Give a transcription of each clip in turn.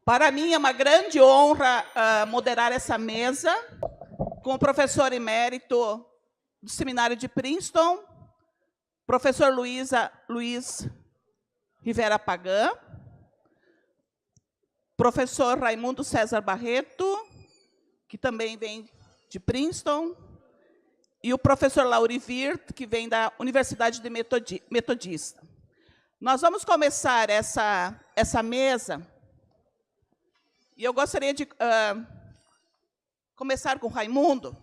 Para mim é uma grande honra moderar essa mesa com o professor emérito do Seminário de Princeton, professor Luiz Rivera Pagan, professor Raimundo César Barreto, que também vem de Princeton, e o professor Lauri Wirth, que vem da Universidade de Metodista. Nós vamos começar essa mesa, e eu gostaria de começar com o Raimundo.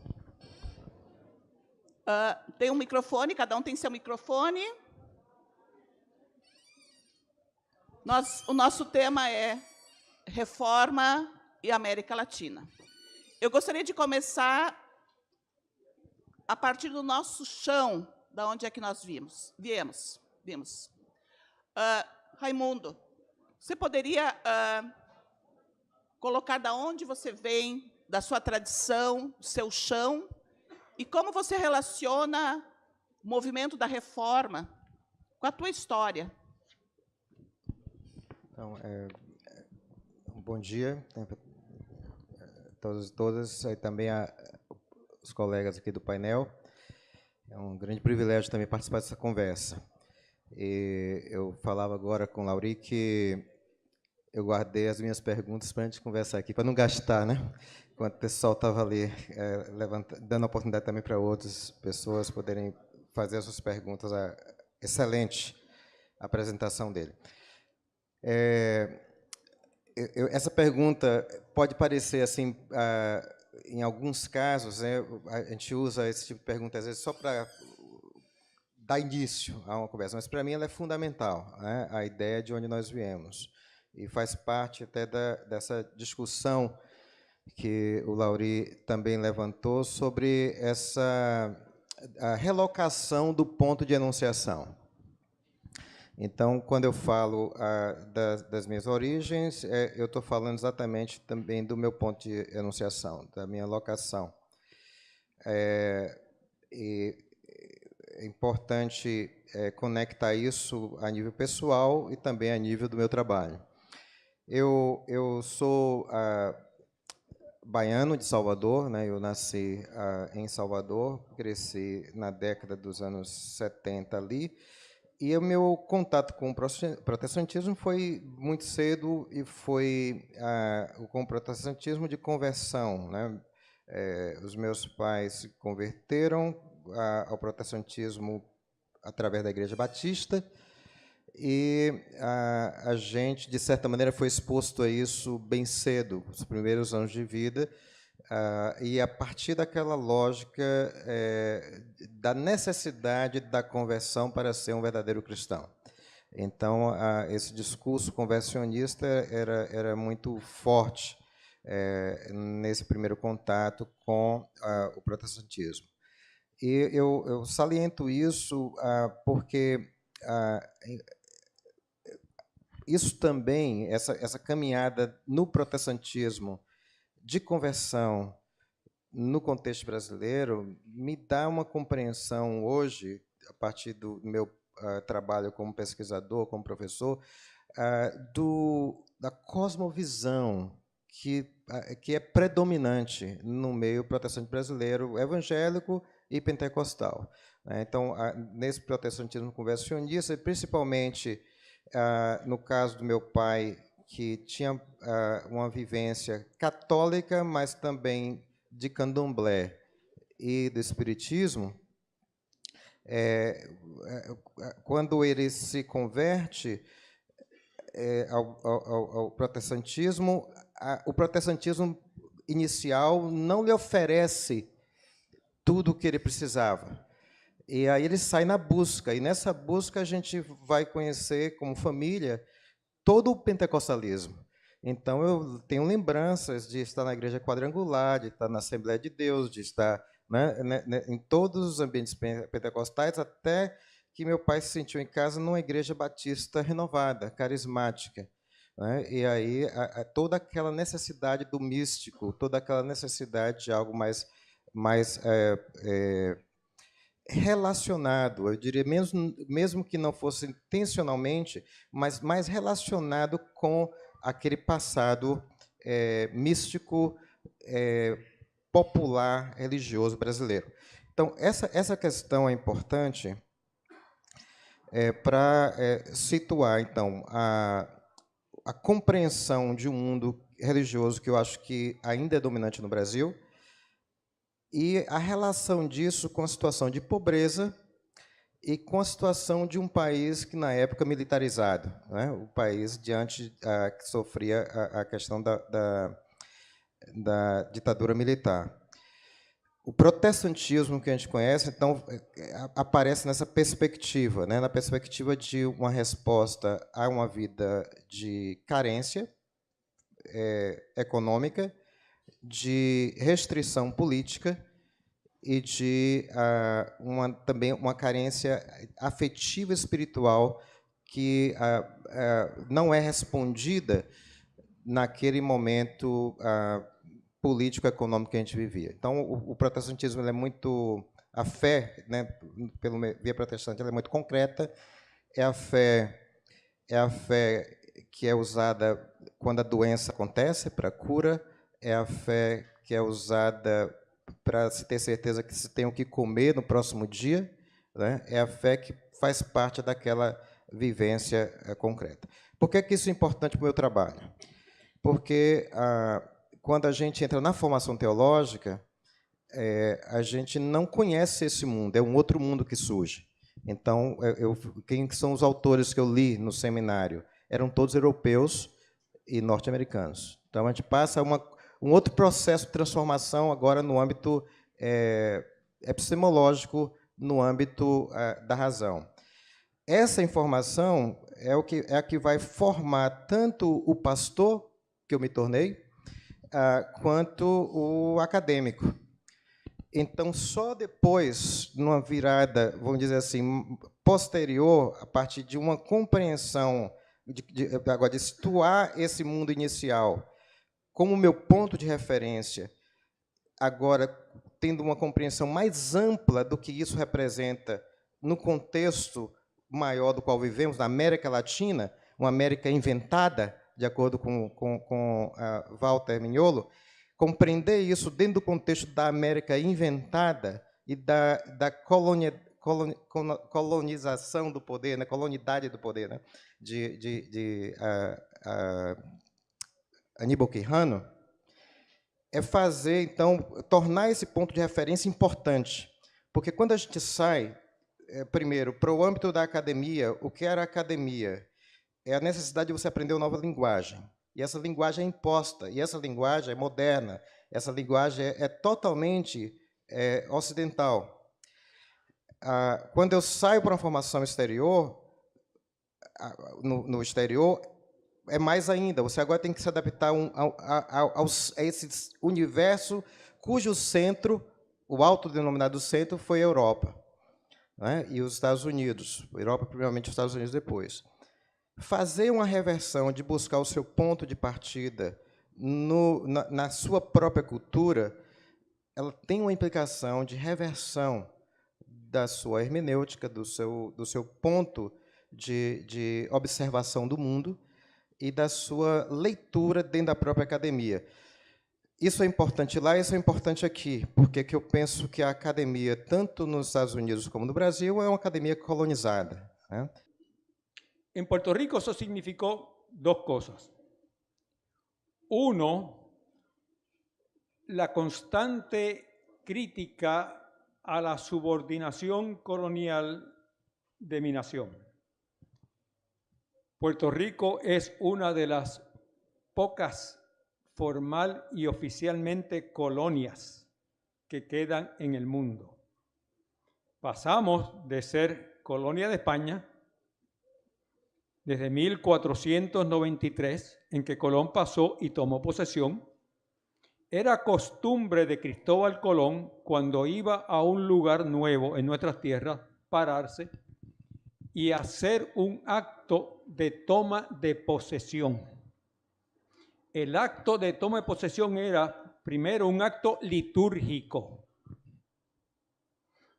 Tem um microfone, cada um tem seu microfone. O nosso tema é Reforma e América Latina. Eu gostaria de começar a partir do nosso chão, da onde é que nós viemos. Raimundo, você poderia colocar da onde você vem, da sua tradição, do seu chão, e como você relaciona o movimento da reforma com a tua história? Então, um bom dia a todos e todas, e também os colegas aqui do painel. É um grande privilégio também participar dessa conversa. E eu falava agora com o Lauri que eu guardei as minhas perguntas para a gente conversar aqui, para não gastar, né? Enquanto o pessoal estava ali dando a oportunidade também para outras pessoas poderem fazer as suas perguntas. Excelente apresentação dele. Essa pergunta pode parecer assim, em alguns casos, né, a gente usa esse tipo de pergunta às vezes só para dar início a uma conversa, mas para mim ela é fundamental, né, a ideia de onde nós viemos, e faz parte até dessa discussão que o Lauri também levantou sobre a relocação do ponto de enunciação. Então, quando eu falo das minhas origens, eu estou falando exatamente também do meu ponto de enunciação, da minha locação. E é importante conectar isso a nível pessoal e também a nível do meu trabalho. Eu sou baiano de Salvador, né? Eu nasci em Salvador, cresci na década dos anos 70 ali, e o meu contato com o protestantismo foi muito cedo, e foi com o protestantismo de conversão, né? Os meus pais se converteram ao protestantismo através da Igreja Batista, e a gente, de certa maneira, foi exposto a isso bem cedo, os primeiros anos de vida, e a partir daquela lógica da necessidade da conversão para ser um verdadeiro cristão. Então, esse discurso conversionista era muito forte nesse primeiro contato com o protestantismo. E eu saliento isso porque isso também, essa caminhada no protestantismo de conversão no contexto brasileiro, me dá uma compreensão hoje, a partir do meu trabalho como pesquisador, como professor, da cosmovisão que é predominante no meio protestante brasileiro, evangélico e pentecostal. Então, nesse protestantismo conversionista, principalmente no caso do meu pai, que tinha uma vivência católica, mas também de candomblé e do espiritismo, quando ele se converte ao protestantismo, o protestantismo inicial não lhe oferece tudo o que ele precisava. E aí ele sai na busca, e nessa busca a gente vai conhecer, como família, todo o pentecostalismo. Então, eu tenho lembranças de estar na igreja quadrangular, de estar na Assembleia de Deus, de estar em todos os ambientes pentecostais, até que meu pai se sentiu em casa numa igreja batista renovada, carismática. E aí toda aquela necessidade do místico, toda aquela necessidade de algo mais relacionado, eu diria, mesmo que não fosse intencionalmente, mas mais relacionado com aquele passado místico, popular, religioso brasileiro. Então, essa questão é importante para situar, então, a compreensão de um mundo religioso que eu acho que ainda é dominante no Brasil e a relação disso com a situação de pobreza e com a situação de um país que, na época, militarizado, né? O país que sofria a questão da ditadura militar. O protestantismo que a gente conhece, então, aparece nessa perspectiva, né? Na perspectiva de uma resposta a uma vida de carência econômica, de restrição política e de também uma carência afetiva espiritual que não é respondida naquele momento político econômico que a gente vivia. Então, o protestantismo ele é muito a fé, né, pelo via protestante, ela é muito concreta. É a fé que é usada quando a doença acontece para cura. É a fé que é usada para se ter certeza que se tem o que comer no próximo dia, né? É a fé que faz parte daquela vivência concreta. Por que isso é importante para o meu trabalho? Porque quando a gente entra na formação teológica, a gente não conhece esse mundo, é um outro mundo que surge. Então, quem são os autores que eu li no seminário? Eram todos europeus e norte-americanos. Então, a gente passa um outro processo de transformação agora no âmbito epistemológico, no âmbito da razão. Essa informação é a que vai formar tanto o pastor que eu me tornei, quanto o acadêmico. Então, só depois, numa virada, vamos dizer assim, posterior, a partir de uma compreensão, agora de situar esse mundo inicial como meu ponto de referência, agora tendo uma compreensão mais ampla do que isso representa no contexto maior do qual vivemos, na América Latina, uma América inventada, de acordo com Walter Mignolo, compreender isso dentro do contexto da América inventada e da colonização do poder, né, colonidade do poder, né, de Aníbal Quijano, é fazer, então, tornar esse ponto de referência importante. Porque quando a gente sai, primeiro, para o âmbito da academia, o que era a academia? É a necessidade de você aprender uma nova linguagem. E essa linguagem é imposta, e essa linguagem é moderna, essa linguagem é totalmente ocidental. Quando eu saio para uma formação exterior, no exterior, é mais ainda. Você agora tem que se adaptar a esse universo cujo centro, o autodenominado centro, foi a Europa, né? E os Estados Unidos. A Europa, primeiramente, os Estados Unidos depois. Fazer uma reversão de buscar o seu ponto de partida na sua própria cultura, ela tem uma implicação de reversão da sua hermenêutica, do seu ponto de observação do mundo e da sua leitura dentro da própria academia. Isso é importante lá, isso é importante aqui, porque eu penso que a academia, tanto nos Estados Unidos como no Brasil, é uma academia colonizada, né? En Puerto Rico eso significó dos cosas. Uno, la constante crítica a la subordinación colonial de mi nación. Puerto Rico es una de las pocas formal y oficialmente colonias que quedan en el mundo. Pasamos de ser colonia de España desde 1493, en que Colón pasó y tomó posesión. Era costumbre de Cristóbal Colón, cuando iba a un lugar nuevo en nuestras tierras, pararse y hacer un acto de toma de posesión. El acto de toma de posesión era, primero, un acto litúrgico.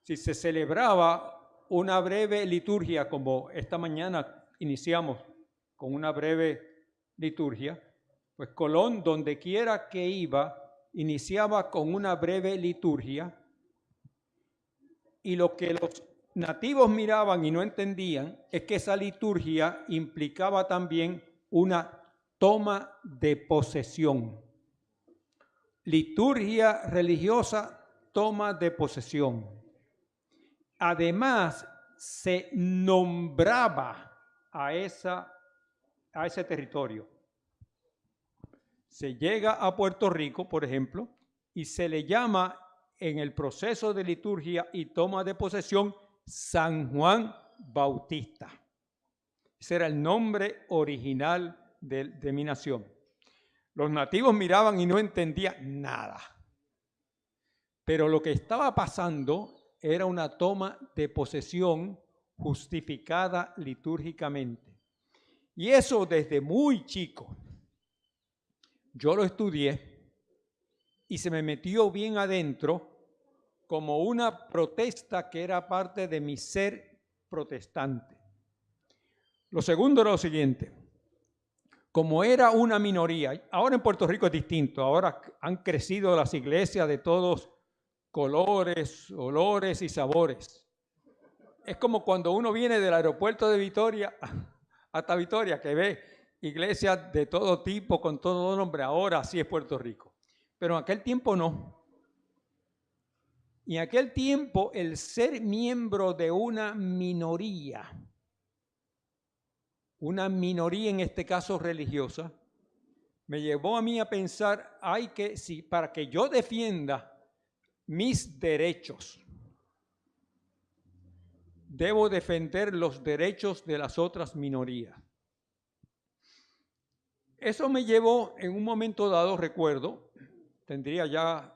Si se celebraba una breve liturgia, como esta mañana iniciamos con una breve liturgia, pues Colón, donde quiera que iba, iniciaba con una breve liturgia, y lo que los nativos miraban y no entendían es que esa liturgia implicaba también una toma de posesión. Liturgia religiosa, toma de posesión. Además, se nombraba a ese territorio. Se llega a Puerto Rico, por ejemplo, y se le llama en el proceso de liturgia y toma de posesión San Juan Bautista. Ese era el nombre original de mi nación. Los nativos miraban y no entendían nada. Pero lo que estaba pasando era una toma de posesión justificada litúrgicamente. Y eso desde muy chico. Yo lo estudié y se me metió bien adentro como una protesta que era parte de mi ser protestante. Lo segundo era lo siguiente. Como era una minoría, ahora en Puerto Rico es distinto, ahora han crecido las iglesias de todos colores, olores y sabores. Es como cuando uno viene del aeropuerto de Vitoria hasta Vitoria, que ve iglesias de todo tipo, con todo nombre. Ahora sí es Puerto Rico. Pero en aquel tiempo no. Y en aquel tiempo el ser miembro de una minoría en este caso religiosa, me llevó a mí a pensar, para que yo defienda mis derechos, debo defender los derechos de las otras minorías. Eso me llevó en un momento dado, recuerdo, tendría ya,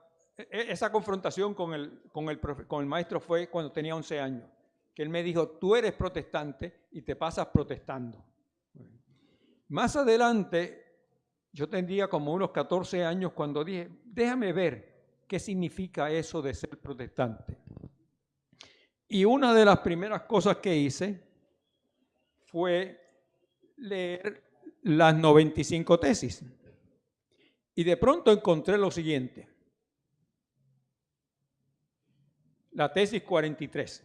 esa confrontación con el maestro fue cuando tenía 11 años, que él me dijo, tú eres protestante y te pasas protestando. Más adelante, yo tendría como unos 14 años cuando dije, déjame ver qué significa eso de ser protestante. Y una de las primeras cosas que hice fue leer las 95 tesis. Y de pronto encontré lo siguiente. La tesis 43.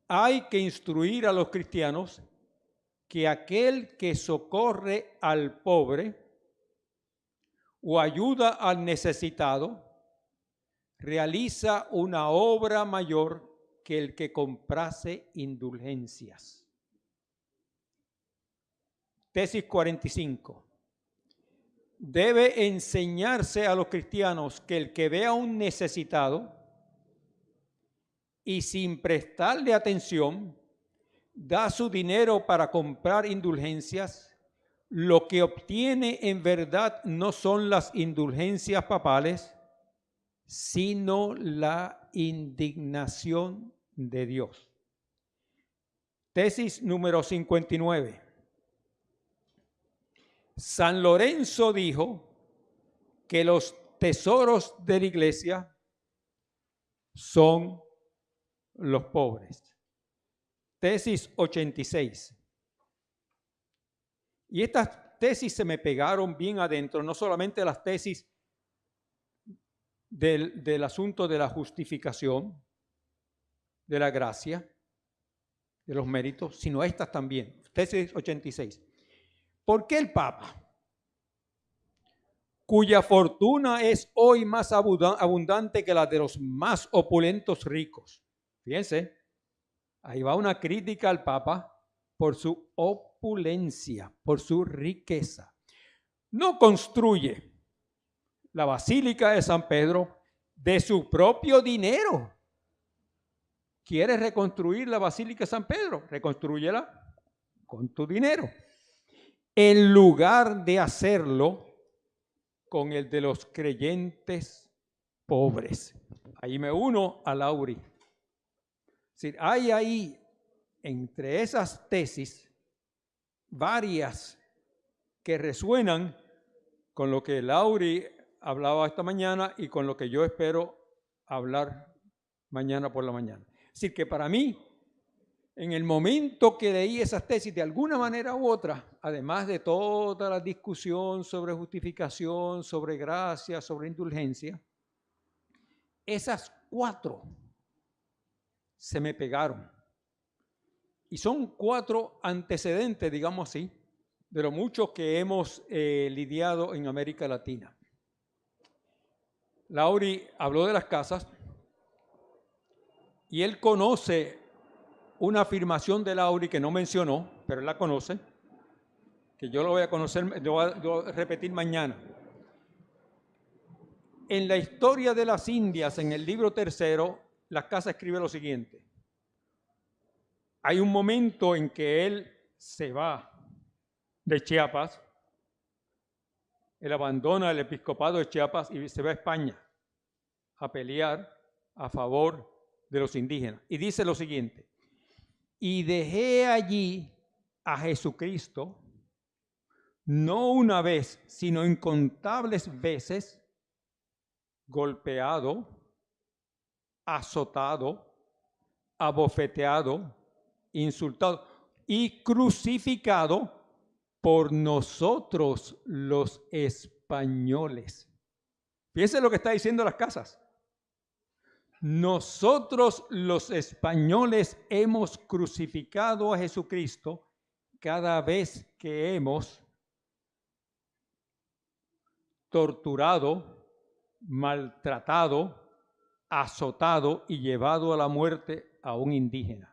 Hay que instruir a los cristianos que aquel que socorre al pobre o ayuda al necesitado realiza una obra mayor que el que comprase indulgencias. Tesis 45. Debe enseñarse a los cristianos que el que vea a un necesitado y sin prestarle atención da su dinero para comprar indulgencias, lo que obtiene en verdad no son las indulgencias papales, sino la indignación de Dios. Tesis número 59. San Lorenzo dijo que los tesoros de la iglesia son los pobres. Tesis 86. Y estas tesis se me pegaron bien adentro, no solamente las tesis del asunto de la justificación, de la gracia, de los méritos, sino estas también. Tesis 86. ¿Por qué el Papa, cuya fortuna es hoy más abundante que la de los más opulentos ricos? Fíjense, ahí va una crítica al Papa por su opulencia, por su riqueza. No construye la Basílica de San Pedro de su propio dinero. ¿Quieres reconstruir la Basílica de San Pedro? Reconstrúyela con tu dinero. En lugar de hacerlo con el de los creyentes pobres. Ahí me uno a Lauri. Es decir, hay ahí, entre esas tesis, varias que resuenan con lo que Lauri hablaba esta mañana y con lo que yo espero hablar mañana por la mañana. Es decir, que para mí En el momento que leí esas tesis, de alguna manera u otra, además de toda la discusión sobre justificación, sobre gracia, sobre indulgencia, esas 4 se me pegaron. Y son 4 antecedentes, digamos así, de lo mucho que hemos lidiado en América Latina. Lauri habló de las casas y él conoce una afirmación de Lauri que no mencionó, pero él la conoce, que yo lo voy a conocer, lo voy a repetir mañana. En la historia de las Indias, en el libro 3, la casa escribe lo siguiente. Hay un momento en que él se va de Chiapas, él abandona el episcopado de Chiapas y se va a España a pelear a favor de los indígenas. Y dice lo siguiente: y dejé allí a Jesucristo, no una vez, sino incontables veces, golpeado, azotado, abofeteado, insultado y crucificado por nosotros los españoles. Fíjense lo que está diciendo las casas. Nosotros los españoles hemos crucificado a Jesucristo cada vez que hemos torturado, maltratado, azotado y llevado a la muerte a un indígena.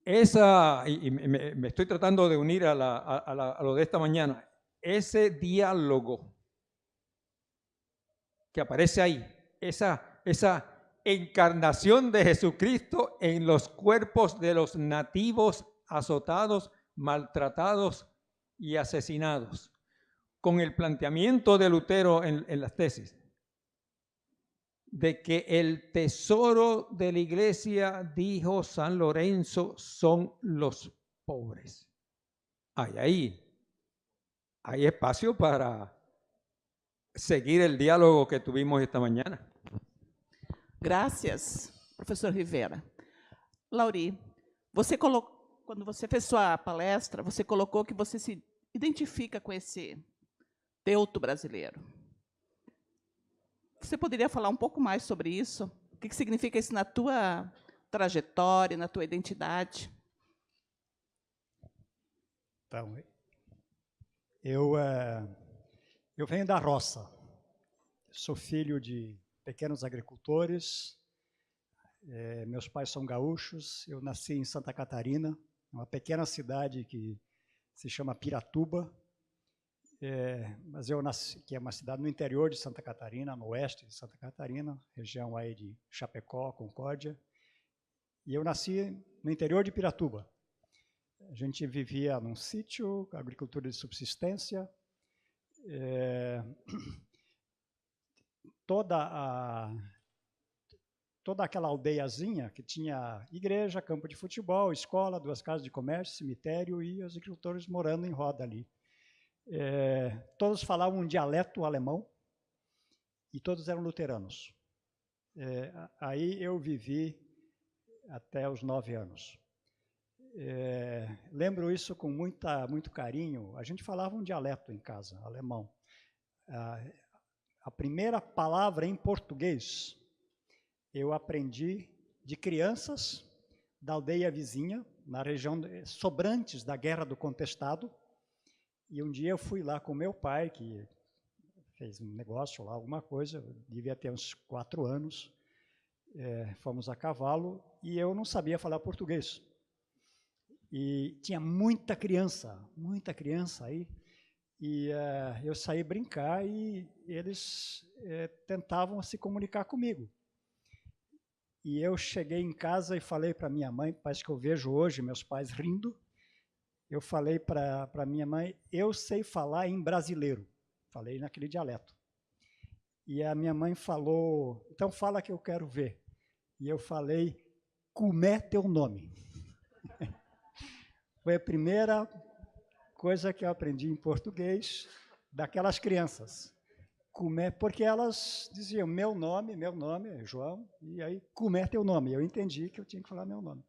Me estoy tratando de unir a lo de esta mañana, ese diálogo que aparece ahí, esa encarnación de Jesucristo en los cuerpos de los nativos azotados, maltratados y asesinados, con el planteamiento de Lutero en las tesis, de que el tesoro de la iglesia, dijo San Lorenzo, son los pobres. Hay espacio para seguir el diálogo que tuvimos esta mañana. Graças, professor Rivera. Lauri, quando você fez sua palestra, você colocou que você se identifica com esse teuto brasileiro. Você poderia falar um pouco mais sobre isso? O que significa isso na tua trajetória, na tua identidade? Então, eu venho da roça. Sou filho de pequenos agricultores. Meus pais são gaúchos. Eu nasci em Santa Catarina, uma pequena cidade que se chama Piratuba. Mas eu nasci, que é uma cidade no interior de Santa Catarina, no oeste de Santa Catarina, região aí de Chapecó, Concórdia. E eu nasci no interior de Piratuba. A gente vivia num sítio, agricultura de subsistência. Toda aquela aldeiazinha que tinha igreja, campo de futebol, escola, 2 casas de comércio, cemitério e os agricultores morando em roda ali. Todos falavam um dialeto alemão e todos eram luteranos. Aí eu vivi até os 9 anos. Lembro isso com muito carinho. A gente falava um dialeto em casa, alemão. A primeira palavra em português eu aprendi de crianças da aldeia vizinha, na região sobrantes da Guerra do Contestado. E um dia eu fui lá com meu pai, que fez um negócio lá, alguma coisa, eu devia ter uns 4 anos. Fomos a cavalo e eu não sabia falar português. E tinha muita criança aí. E eu saí brincar e eles tentavam se comunicar comigo. E eu cheguei em casa e falei para minha mãe, parece que eu vejo hoje meus pais rindo, eu falei para minha mãe, eu sei falar em brasileiro. Falei naquele dialeto. E a minha mãe falou, então fala que eu quero ver. E eu falei, como é teu nome? Foi a primeira coisa que eu aprendi em português daquelas crianças. Porque elas diziam, meu nome é João, e aí, como é teu nome? Eu entendi que eu tinha que falar meu nome.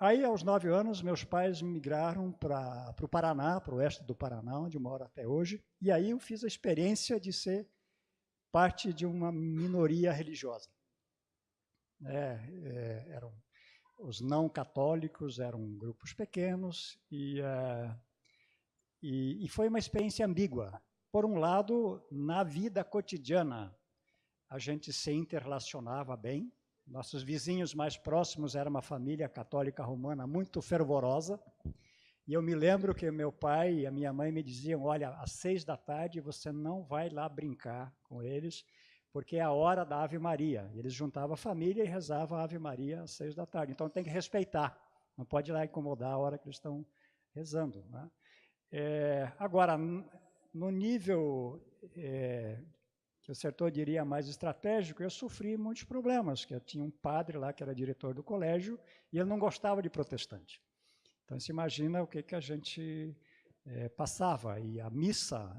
Aí, aos 9 anos, meus pais migraram para o Paraná, para o oeste do Paraná, onde eu moro até hoje. E aí eu fiz a experiência de ser parte de uma minoria religiosa. Eram os não católicos, eram grupos pequenos, e foi uma experiência ambígua. Por um lado, na vida cotidiana, a gente se interrelacionava bem. Nossos vizinhos mais próximos eram uma família católica romana muito fervorosa. E eu me lembro que meu pai e a minha mãe me diziam, olha, às 6 da tarde você não vai lá brincar com eles, porque é a hora da Ave Maria. Eles juntavam a família e rezavam a Ave Maria às 6 da tarde. Então tem que respeitar, não pode ir lá incomodar a hora que eles estão rezando, né? Agora, no nível que o setor diria mais estratégico, eu sofri muitos problemas, que eu tinha um padre lá que era diretor do colégio e ele não gostava de protestante. Então, você imagina o que a gente passava. E a missa,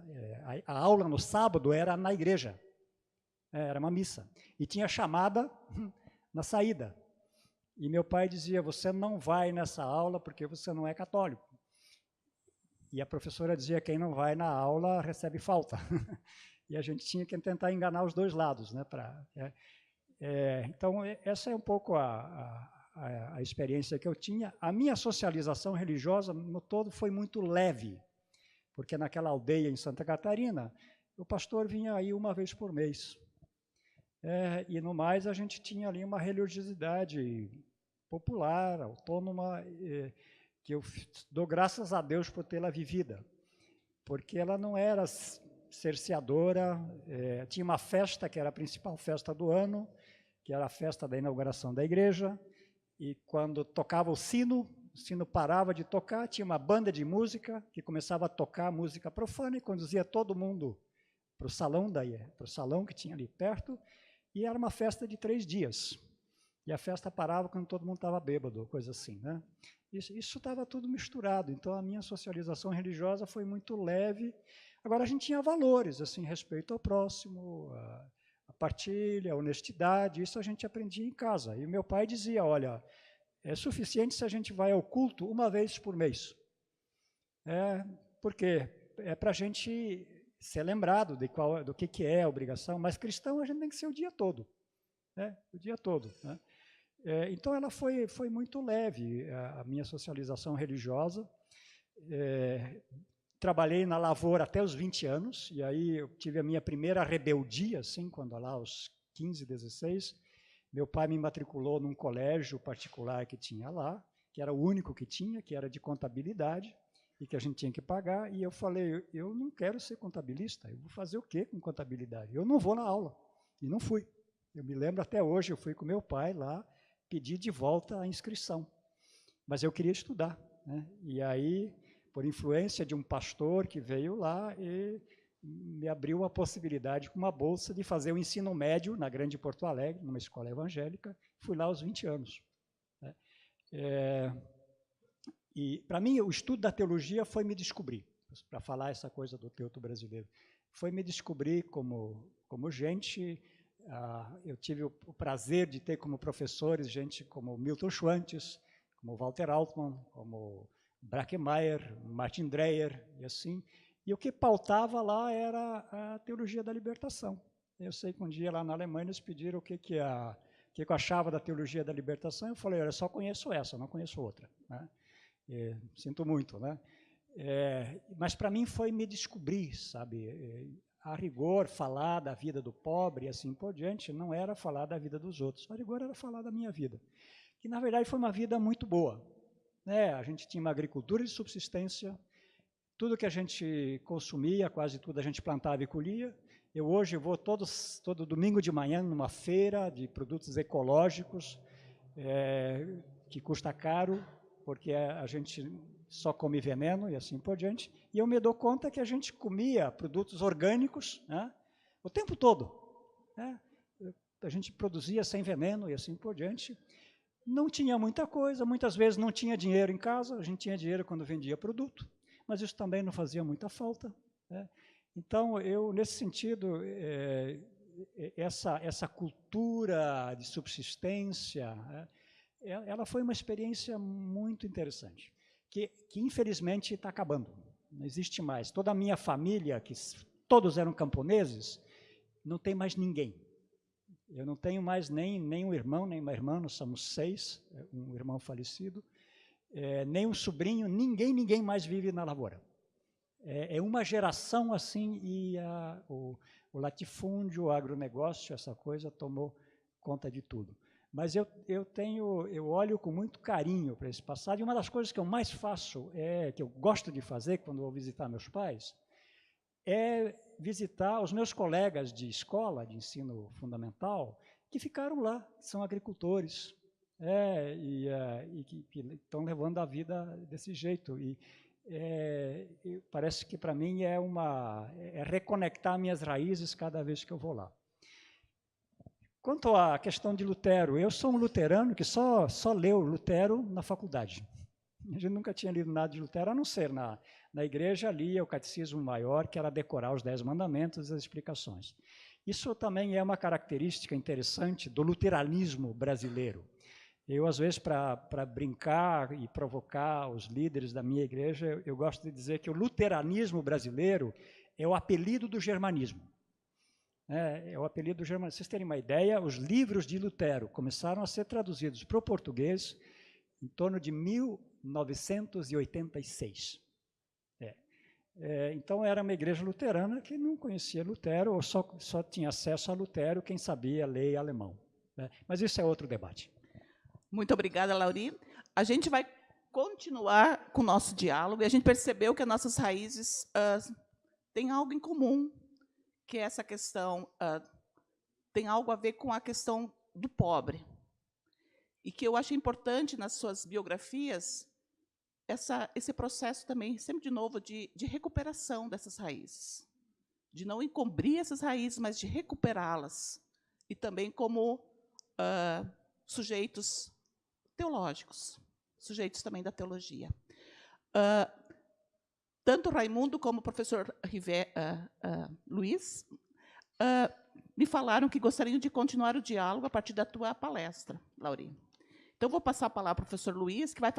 a aula no sábado era na igreja, era uma missa. E tinha chamada na saída. E meu pai dizia, você não vai nessa aula porque você não é católico. E a professora dizia, quem não vai na aula recebe falta. E a gente tinha que tentar enganar os dois lados, né? Então, essa é um pouco a experiência que eu tinha. A minha socialização religiosa, no todo, foi muito leve, porque naquela aldeia em Santa Catarina, o pastor vinha aí uma vez por mês. E, no mais, a gente tinha ali uma religiosidade popular, autônoma, que eu dou graças a Deus por tê-la vivida, porque ela não era cerceadora. Tinha uma festa que era a principal festa do ano, que era a festa da inauguração da igreja, e quando tocava o sino parava de tocar, tinha uma banda de música que começava a tocar música profana e conduzia todo mundo para o salão que tinha ali perto, e era uma festa de 3 dias. E a festa parava quando todo mundo estava bêbado, coisa assim, né? Isso estava tudo misturado, então a minha socialização religiosa foi muito leve. Agora, a gente tinha valores, assim, respeito ao próximo, a partilha, a honestidade, isso a gente aprendia em casa. E meu pai dizia, olha, é suficiente se a gente vai ao culto uma vez por mês. Porque é para a gente ser lembrado do que é a obrigação, mas cristão a gente tem que ser o dia todo, né? O dia todo, né? Então, ela foi muito leve, a minha socialização religiosa. Trabalhei na lavoura até os 20 anos, e aí eu tive a minha primeira rebeldia, assim, quando lá aos 15, 16, meu pai me matriculou num colégio particular que tinha lá, que era o único que tinha, que era de contabilidade, e que a gente tinha que pagar, e eu falei, eu não quero ser contabilista, eu vou fazer o quê com contabilidade? Eu não vou na aula, e não fui. Eu me lembro até hoje, eu fui com meu pai lá, pedi de volta a inscrição, mas eu queria estudar, né? E aí, por influência de um pastor que veio lá e me abriu a possibilidade, com uma bolsa, de fazer o ensino médio na Grande Porto Alegre, numa escola evangélica. Fui lá aos 20 anos. Né? E, para mim, o estudo da teologia foi me descobrir, para falar essa coisa do teuto brasileiro. Foi me descobrir como gente. Eu tive o prazer de ter como professores gente como Milton Schwantes, como Walter Altmann, como Brackemeier, Martin Dreyer, e assim. E o que pautava lá era a teologia da libertação. Eu sei que um dia lá na Alemanha eles pediram o que eu achava da teologia da libertação, eu falei, olha, eu só conheço essa, não conheço outra, né? Sinto muito, né? Mas para mim foi me descobrir, sabe? A rigor, falar da vida do pobre e assim por diante, não era falar da vida dos outros, a rigor era falar da minha vida, que na verdade foi uma vida muito boa. A gente tinha uma agricultura de subsistência, tudo que a gente consumia, quase tudo a gente plantava e colhia. Eu hoje vou todo domingo de manhã numa feira de produtos ecológicos, que custa caro, porque a gente só come veneno e assim por diante, e eu me dou conta que a gente comia produtos orgânicos, né, o tempo todo, né? A gente produzia sem veneno e assim por diante. Não tinha muita coisa, muitas vezes não tinha dinheiro em casa, a gente tinha dinheiro quando vendia produto, mas isso também não fazia muita falta, né? Então, eu, nesse sentido, essa cultura de subsistência, ela foi uma experiência muito interessante, que infelizmente está acabando, não existe mais. Toda a minha família, que todos eram camponeses, não tem mais ninguém. Eu não tenho mais nem um irmão, nem uma irmã, nós somos 6, um irmão falecido, nem um sobrinho, ninguém mais vive na lavoura. É uma geração assim, e o latifúndio, o agronegócio, essa coisa tomou conta de tudo. Mas eu olho com muito carinho para esse passado, e uma das coisas que eu mais faço, que eu gosto de fazer quando vou visitar meus pais, é visitar os meus colegas de escola, de ensino fundamental, que ficaram lá, que são agricultores, e que estão levando a vida desse jeito. E parece que para mim é reconectar minhas raízes cada vez que eu vou lá. Quanto à questão de Lutero, eu sou um luterano que só leu Lutero na faculdade. A gente nunca tinha lido nada de Lutero, a não ser na igreja lia o Catecismo Maior, que era decorar os 10 mandamentos e as explicações. Isso também é uma característica interessante do luteranismo brasileiro. Eu, às vezes, para brincar e provocar os líderes da minha igreja, eu gosto de dizer que o luteranismo brasileiro é o apelido do germanismo. É o apelido do germanismo. Vocês terem uma ideia, os livros de Lutero começaram a ser traduzidos para o português em torno de 1986. Então, era uma igreja luterana que não conhecia Lutero, ou só tinha acesso a Lutero quem sabia ler alemão. Mas isso é outro debate. Muito obrigada, Lauri. A gente vai continuar com o nosso diálogo, e a gente percebeu que as nossas raízes têm algo em comum, que essa questão tem algo a ver com a questão do pobre. E que eu acho importante nas suas biografias esse processo também, sempre de novo, de recuperação dessas raízes. De não encobrir essas raízes, mas de recuperá-las. E também como sujeitos teológicos, sujeitos também da teologia. Tanto Raimundo como o professor Luiz me falaram que gostariam de continuar o diálogo a partir da tua palestra, Lauri. Então, vou passar a palavra ao professor Luiz, que vai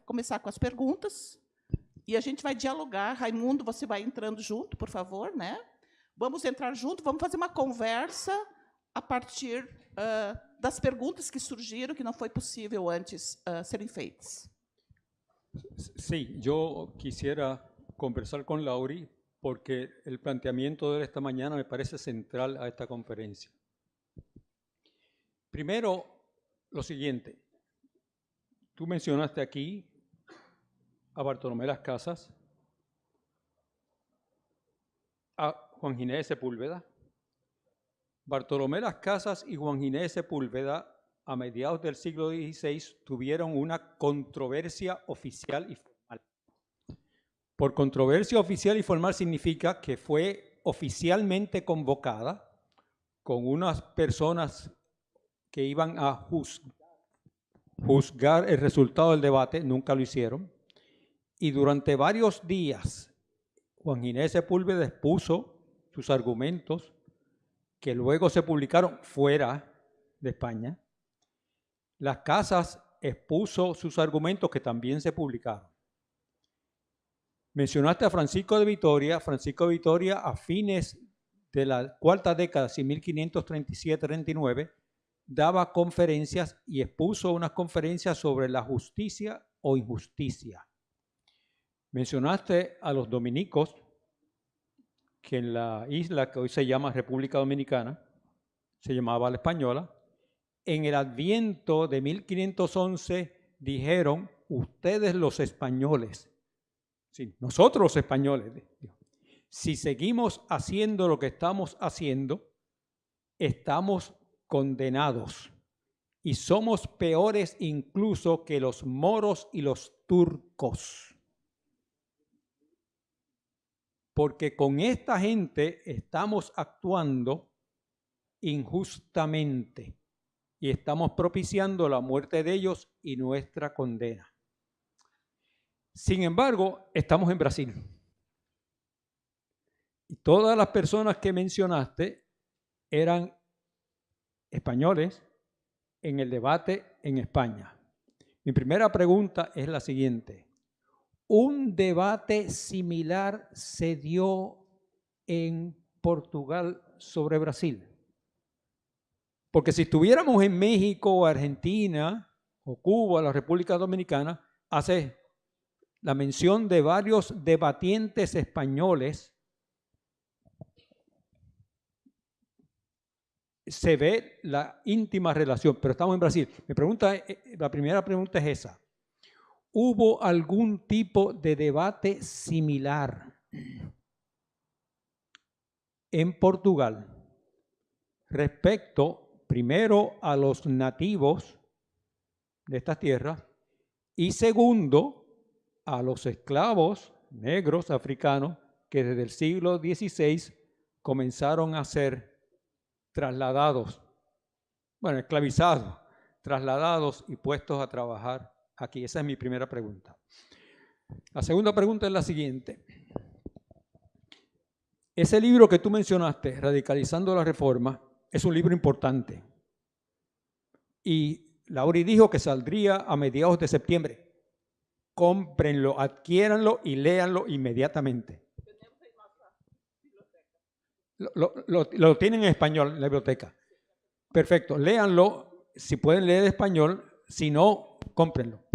começar com as perguntas, e a gente vai dialogar. Raimundo, você vai entrando junto, por favor, né? Vamos entrar junto, vamos fazer uma conversa a partir das perguntas que surgiram, que não foi possível antes serem feitas. Sí, yo quisiera conversar con Lauri porque el planteamiento de esta mañana me parece central a esta conferencia. Primero, lo siguiente. Tú mencionaste aquí a Bartolomé Las Casas, a Juan Ginés de Sepúlveda. Bartolomé Las Casas y Juan Ginés de Sepúlveda, a mediados del siglo XVI, tuvieron una controversia oficial y formal. Por controversia oficial y formal significa que fue oficialmente convocada con unas personas que iban a juzgar el resultado del debate, nunca lo hicieron, y durante varios días Juan Ginés de Sepúlveda expuso sus argumentos que luego se publicaron fuera de España. Las Casas expuso sus argumentos que también se publicaron. Mencionaste a Francisco de Vitoria. Francisco de Vitoria, a fines de la cuarta década, 1537-39, daba conferencias y expuso unas conferencias sobre la justicia o injusticia. Mencionaste a los dominicos, que en la isla que hoy se llama República Dominicana, se llamaba La Española, en el Adviento de 1511 dijeron, ustedes los españoles, sí, nosotros los españoles, si seguimos haciendo lo que estamos haciendo, estamos condenados y somos peores incluso que los moros y los turcos. Porque con esta gente estamos actuando injustamente y estamos propiciando la muerte de ellos y nuestra condena. Sin embargo, estamos en Brasil. Y todas las personas que mencionaste eran españoles en el debate en España. Mi primera pregunta es la siguiente. ¿Un debate similar se dio en Portugal sobre Brasil? Porque si estuviéramos en México o Argentina o Cuba o la República Dominicana, hace la mención de varios debatientes españoles, se ve la íntima relación, pero estamos en Brasil. La primera pregunta es esa. ¿Hubo algún tipo de debate similar en Portugal respecto, primero, a los nativos de estas tierras y segundo, a los esclavos negros africanos que desde el siglo XVI comenzaron a ser trasladados, bueno, esclavizados, trasladados y puestos a trabajar aquí? Esa es mi primera pregunta. La segunda pregunta es la siguiente. Ese libro que tú mencionaste, Radicalizando la Reforma, es un libro importante. Y Laury dijo que saldría a mediados de septiembre. Cómprenlo, adquiéranlo y léanlo inmediatamente. Lo tienen en español en la biblioteca. Perfecto, léanlo, si pueden leer español, si no, cómprenlo.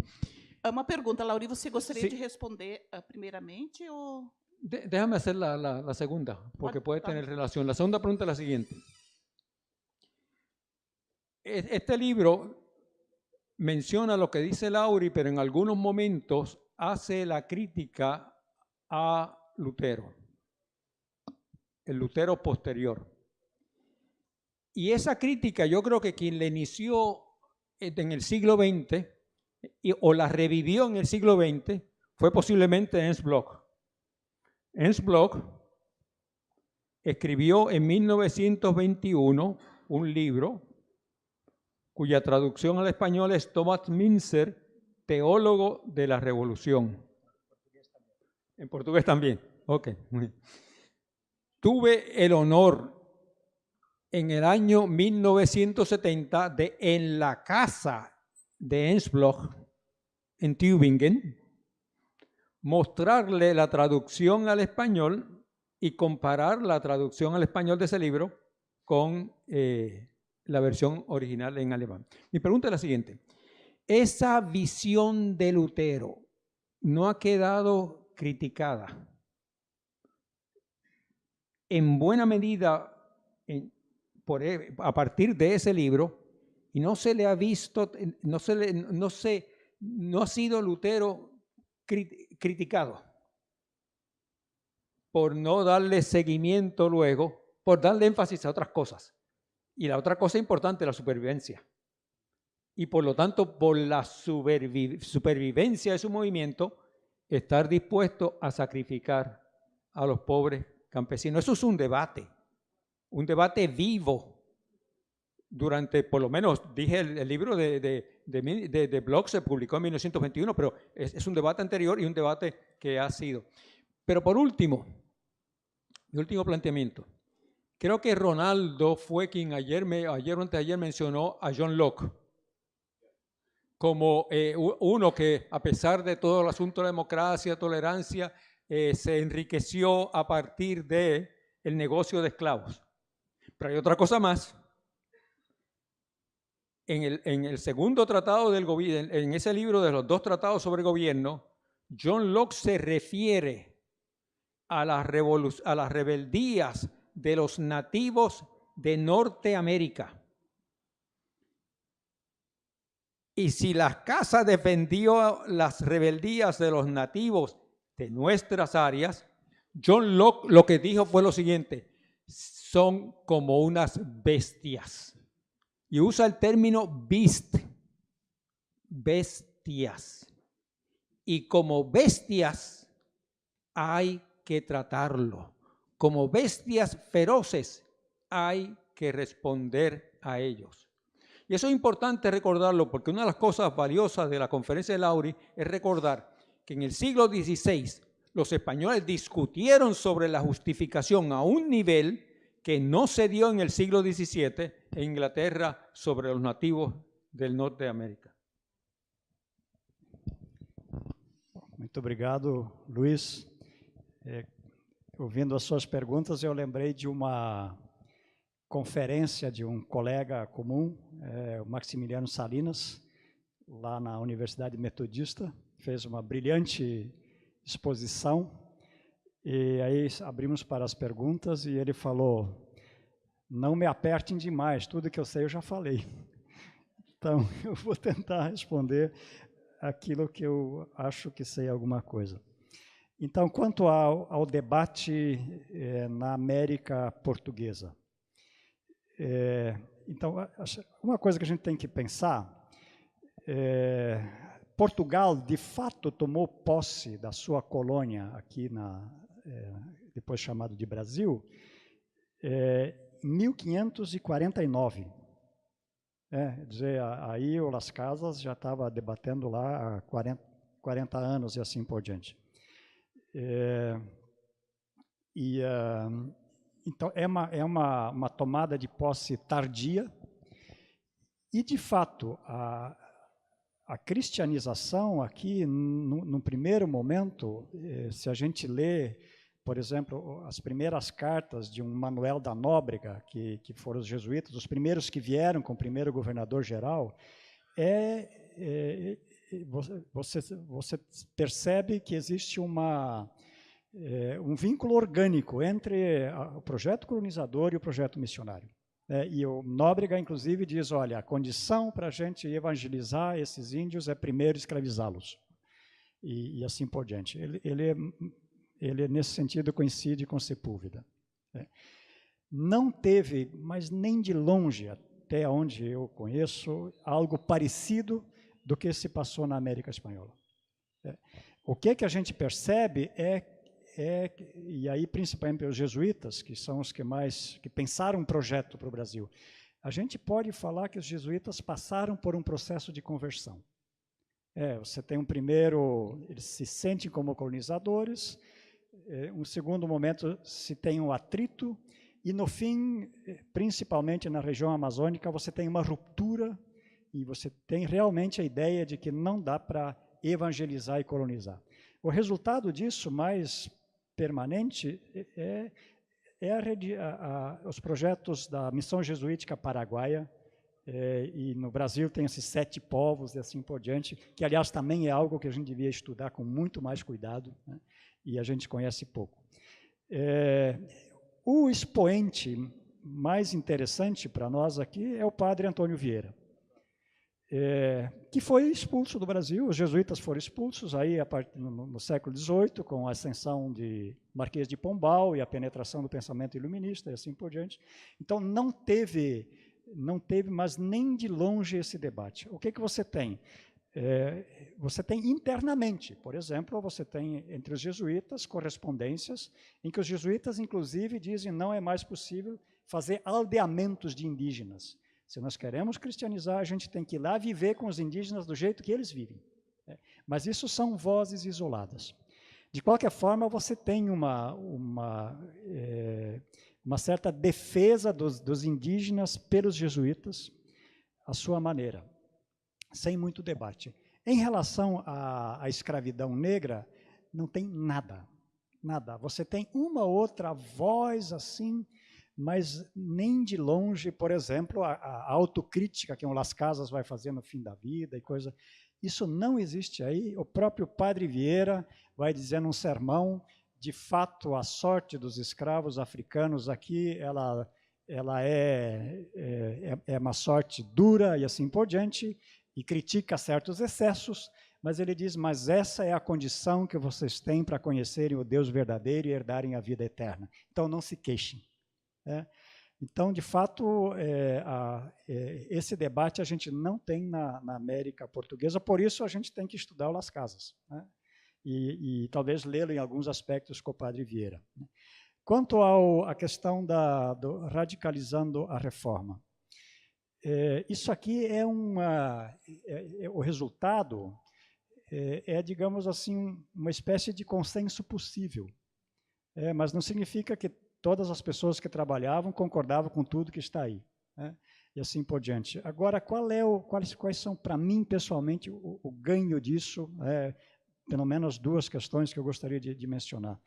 Uma pergunta, Laury, você gostaria Sim. de responder primeiramente ou... Déjame hacer la segunda, porque puede tener relación. La segunda pregunta es la siguiente. Este libro menciona lo que dice Laury, pero en algunos momentos hace la crítica a Lutero, el Lutero posterior. Y esa crítica yo creo que quien la inició en el siglo XX o la revivió en el siglo XX fue posiblemente Ernst Bloch. Ernst Bloch escribió en 1921 un libro cuya traducción al español es Thomas Münzer, teólogo de la Revolución. En portugués también. Ok, muy bien. Tuve el honor en el año 1970 de, en la casa de Ernst Bloch, en Tübingen, mostrarle la traducción al español y comparar la traducción al español de ese libro con la versión original en alemán. Mi pregunta es la siguiente. ¿Esa visión de Lutero no ha quedado criticada en buena medida a partir de ese libro y no se le ha visto, no ha sido Lutero criticado por no darle seguimiento luego, por darle énfasis a otras cosas? Y la otra cosa importante, la supervivencia. Y por lo tanto, por la supervivencia de su movimiento, estar dispuesto a sacrificar a los pobres campesinos. Eso es un debate vivo. Durante, por lo menos, dije, el libro de Bloch se publicó en 1921, pero es un debate anterior y un debate que ha sido. Pero por último, mi último planteamiento. Creo que Ronaldo fue quien ayer o anteayer mencionó a John Locke como uno que, a pesar de todo el asunto de la democracia, tolerancia, se enriqueció a partir del negocio de esclavos. Pero hay otra cosa más. En el segundo tratado del gobierno, en ese libro de los dos tratados sobre gobierno, John Locke se refiere a las rebeldías de los nativos de Norteamérica. Y si la Casa defendió las rebeldías de los nativos de nuestras áreas, John Locke lo que dijo fue lo siguiente: son como unas bestias. Y usa el término beast, bestias. Y como bestias hay que tratarlo. Como bestias feroces hay que responder a ellos. Y eso es importante recordarlo, porque una de las cosas valiosas de la conferencia de Laury es recordar que en el siglo XVI los españoles discutieron sobre la justificación a un nivel que no se dio en el siglo XVII en Inglaterra sobre los nativos del norte de América. Muito obrigado, Luiz. Ouvindo as suas perguntas, eu lembrei de uma conferência de um colega comum, o Maximiliano Salinas, lá na Universidade Metodista, fez uma brilhante exposição, e aí abrimos para as perguntas, e ele falou: não me apertem demais, tudo que eu sei eu já falei. Então, eu vou tentar responder aquilo que eu acho que sei alguma coisa. Então, quanto ao debate na América Portuguesa, então, uma coisa que a gente tem que pensar, Portugal, de fato, tomou posse da sua colônia aqui, depois chamado de Brasil, em 1549. Quer dizer, aí o Las Casas já estava debatendo lá há 40 anos e assim por diante. Então, é uma tomada de posse tardia, e, de fato, a cristianização aqui, no primeiro momento, se a gente lê, por exemplo, as primeiras cartas de um Manuel da Nóbrega, que foram os jesuítas, os primeiros que vieram com o primeiro governador-geral, você percebe que existe um vínculo orgânico entre o projeto colonizador e o projeto missionário. E o Nóbrega, inclusive, diz, olha, a condição para a gente evangelizar esses índios é primeiro escravizá-los, e assim por diante. Ele, nesse sentido, coincide com Sepúlveda. Não teve, mas nem de longe, até onde eu conheço, algo parecido do que se passou na América Espanhola. O que a gente percebe e aí principalmente os jesuítas, que são os que pensaram um projeto para o Brasil, a gente pode falar que os jesuítas passaram por um processo de conversão. Você tem um primeiro, eles se sentem como colonizadores, um segundo momento se tem um atrito, e no fim, principalmente na região amazônica, você tem uma ruptura, e você tem realmente a ideia de que não dá para evangelizar e colonizar. O resultado disso, mais permanente, os projetos da Missão Jesuítica Paraguaia, e no Brasil tem esses 7 povos e assim por diante, que, aliás, também é algo que a gente devia estudar com muito mais cuidado, né? E a gente conhece pouco. O expoente mais interessante para nós aqui é o padre Antônio Vieira, que foi expulso do Brasil. Os jesuítas foram expulsos aí no século XVIII, com a ascensão de Marquês de Pombal e a penetração do pensamento iluminista e assim por diante. Então, não teve, mas nem de longe esse debate. O que você tem? Você tem internamente, por exemplo, você tem entre os jesuítas correspondências em que os jesuítas, inclusive, dizem não é mais possível fazer aldeamentos de indígenas. Se nós queremos cristianizar, a gente tem que ir lá viver com os indígenas do jeito que eles vivem. Mas isso são vozes isoladas. De qualquer forma, você tem uma certa defesa dos indígenas pelos jesuítas, à sua maneira, sem muito debate. Em relação à escravidão negra, não tem nada. Você tem uma outra voz assim, mas nem de longe, por exemplo, a autocrítica que um Las Casas vai fazer no fim da vida e coisa. Isso não existe aí. O próprio Padre Vieira vai dizer num sermão, de fato, a sorte dos escravos africanos aqui, ela é uma sorte dura e assim por diante, e critica certos excessos, mas ele diz, mas essa é a condição que vocês têm para conhecerem o Deus verdadeiro e herdarem a vida eterna. Então, não se queixem. Então, de fato, esse debate a gente não tem na América Portuguesa, por isso a gente tem que estudar o Las Casas, né? E talvez lê-lo em alguns aspectos com o Padre Vieira. Quanto à questão do radicalizando a reforma, isso aqui o resultado digamos assim, uma espécie de consenso possível, mas não significa que todas as pessoas que trabalhavam concordavam com tudo que está aí, né? e assim por diante. Agora, quais são, para mim, pessoalmente, o ganho disso? Pelo menos duas questões que eu gostaria de mencionar.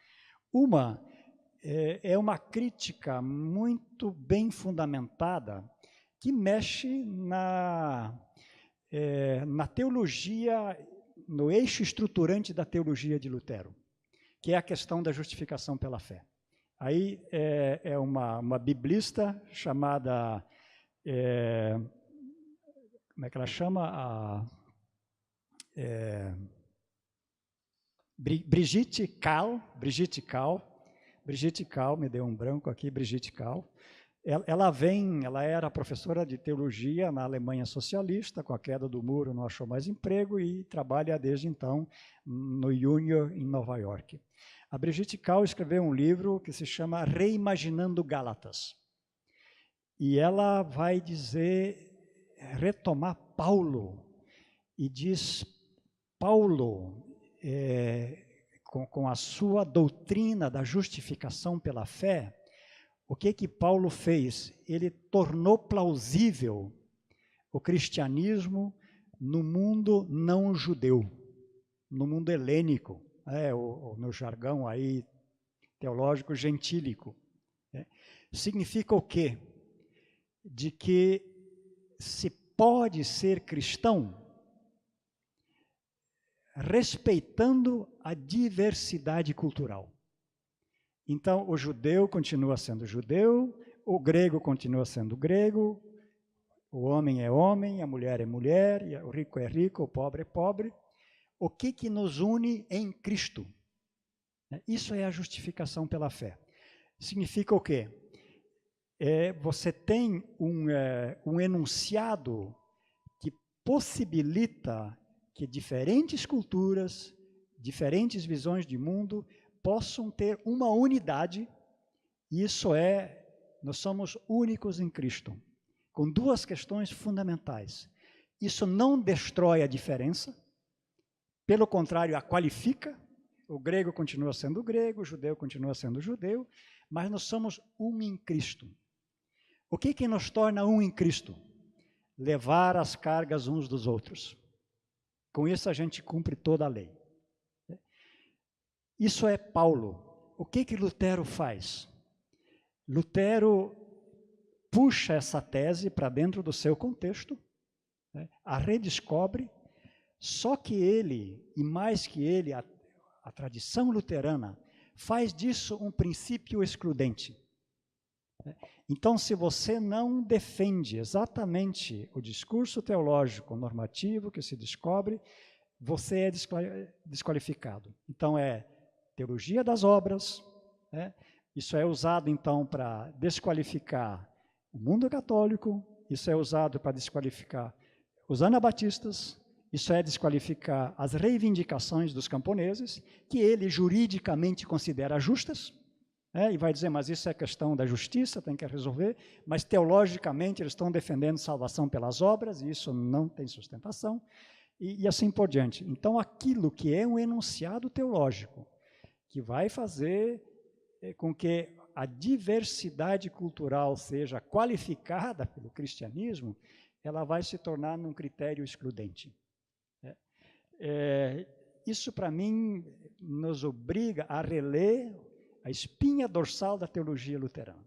Uma é uma crítica muito bem fundamentada que mexe na teologia, no eixo estruturante da teologia de Lutero, que é a questão da justificação pela fé. Aí é uma biblista chamada, como é que ela chama? Brigitte Kahl, me deu um branco aqui, Brigitte Kahl. Ela era professora de teologia na Alemanha socialista, com a queda do muro não achou mais emprego e trabalha desde então no Junior em Nova York. A Brigitte Kahl escreveu um livro que se chama Reimaginando Gálatas. E ela vai retomar Paulo, e diz, Paulo, com a sua doutrina da justificação pela fé, o que Paulo fez? Ele tornou plausível o cristianismo no mundo não judeu, no mundo helênico, no jargão aí teológico gentílico. Significa o quê? De que se pode ser cristão respeitando a diversidade cultural. Então, o judeu continua sendo judeu, o grego continua sendo grego, o homem é homem, a mulher é mulher, o rico é rico, o pobre é pobre. O que nos une em Cristo? Isso é a justificação pela fé. Significa o quê? Você tem um enunciado que possibilita que diferentes culturas, diferentes visões de mundo possam ter uma unidade, e isso nós somos únicos em Cristo, com duas questões fundamentais. Isso não destrói a diferença, pelo contrário, a qualifica. O grego continua sendo grego, o judeu continua sendo judeu, mas nós somos um em Cristo. O que nos torna um em Cristo? Levar as cargas uns dos outros. Com isso a gente cumpre toda a lei. Isso é Paulo. O que Lutero faz? Lutero puxa essa tese para dentro do seu contexto, a redescobre, só que ele, e mais que ele, a tradição luterana, faz disso um princípio excludente. Então, se você não defende exatamente o discurso teológico normativo que se descobre, você é desqualificado. Então, teologia das obras, isso é usado, então, para desqualificar o mundo católico, isso é usado para desqualificar os anabatistas, isso é desqualificar as reivindicações dos camponeses, que ele juridicamente considera justas, e vai dizer, mas isso é questão da justiça, tem que resolver, mas teologicamente eles estão defendendo salvação pelas obras, e isso não tem sustentação, e assim por diante. Então, aquilo que é um enunciado teológico, que vai fazer com que a diversidade cultural seja qualificada pelo cristianismo, ela vai se tornar um critério excludente. Isso, para mim, nos obriga a reler a espinha dorsal da teologia luterana.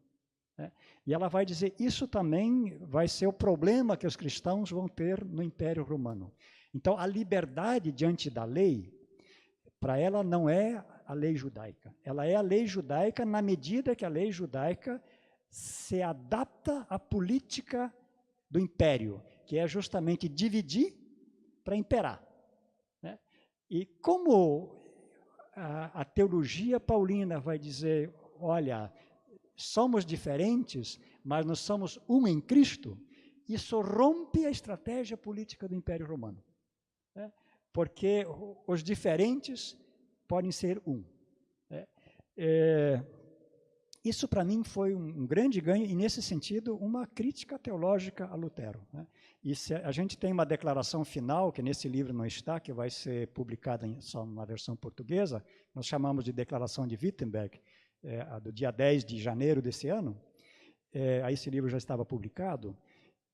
E ela vai dizer, isso também vai ser o problema que os cristãos vão ter no Império Romano. Então, a liberdade diante da lei, para ela não é a lei judaica. Ela é a lei judaica na medida que a lei judaica se adapta à política do império, que é justamente dividir para imperar. E como a teologia paulina vai dizer, olha, somos diferentes, mas nós somos um em Cristo, isso rompe a estratégia política do Império Romano. Porque os diferentes podem ser um. Isso, para mim, foi um grande ganho, e, nesse sentido, uma crítica teológica a Lutero. E a gente tem uma declaração final, que nesse livro não está, que vai ser publicada só na versão portuguesa, nós chamamos de Declaração de Wittenberg, do dia 10 de janeiro desse ano. Aí esse livro já estava publicado,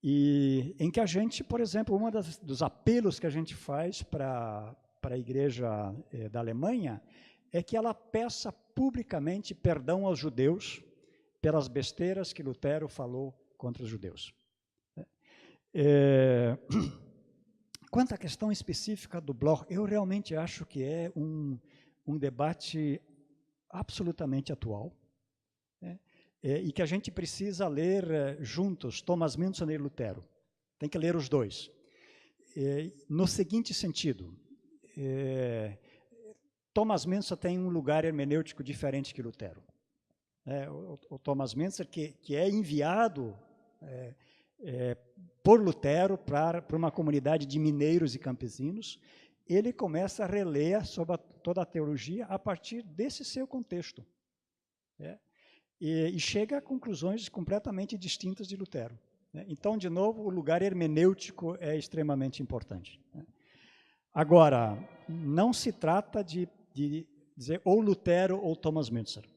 e em que a gente, por exemplo, dos apelos que a gente faz para a Igreja da Alemanha é que ela peça publicamente perdão aos judeus pelas besteiras que Lutero falou contra os judeus. Quanto à questão específica do Bloch, eu realmente acho que é um debate absolutamente atual, né? E que a gente precisa ler juntos, Thomas Müntzer e Lutero. Tem que ler os dois. No seguinte sentido, Thomas Müntzer tem um lugar hermenêutico diferente que Lutero. O Thomas Müntzer, que é enviado por Lutero para uma comunidade de mineiros e campesinos, ele começa a reler sobre toda a teologia a partir desse seu contexto. E chega a conclusões completamente distintas de Lutero. Então, de novo, o lugar hermenêutico é extremamente importante. Agora, não se trata de dizer ou Lutero ou Thomas Müntzer.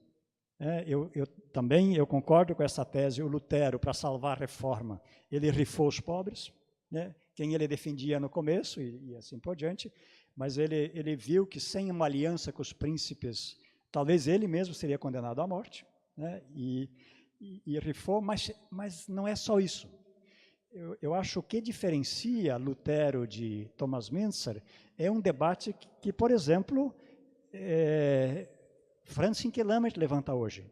Eu também concordo com essa tese. O Lutero, para salvar a reforma, ele rifou os pobres, né? Quem ele defendia no começo e assim por diante, mas ele viu que sem uma aliança com os príncipes, talvez ele mesmo seria condenado à morte, né? E rifou, mas não é só isso. Eu acho que o que diferencia Lutero de Thomas Müntzer é um debate que por exemplo, Franz Hinkelammer levanta hoje,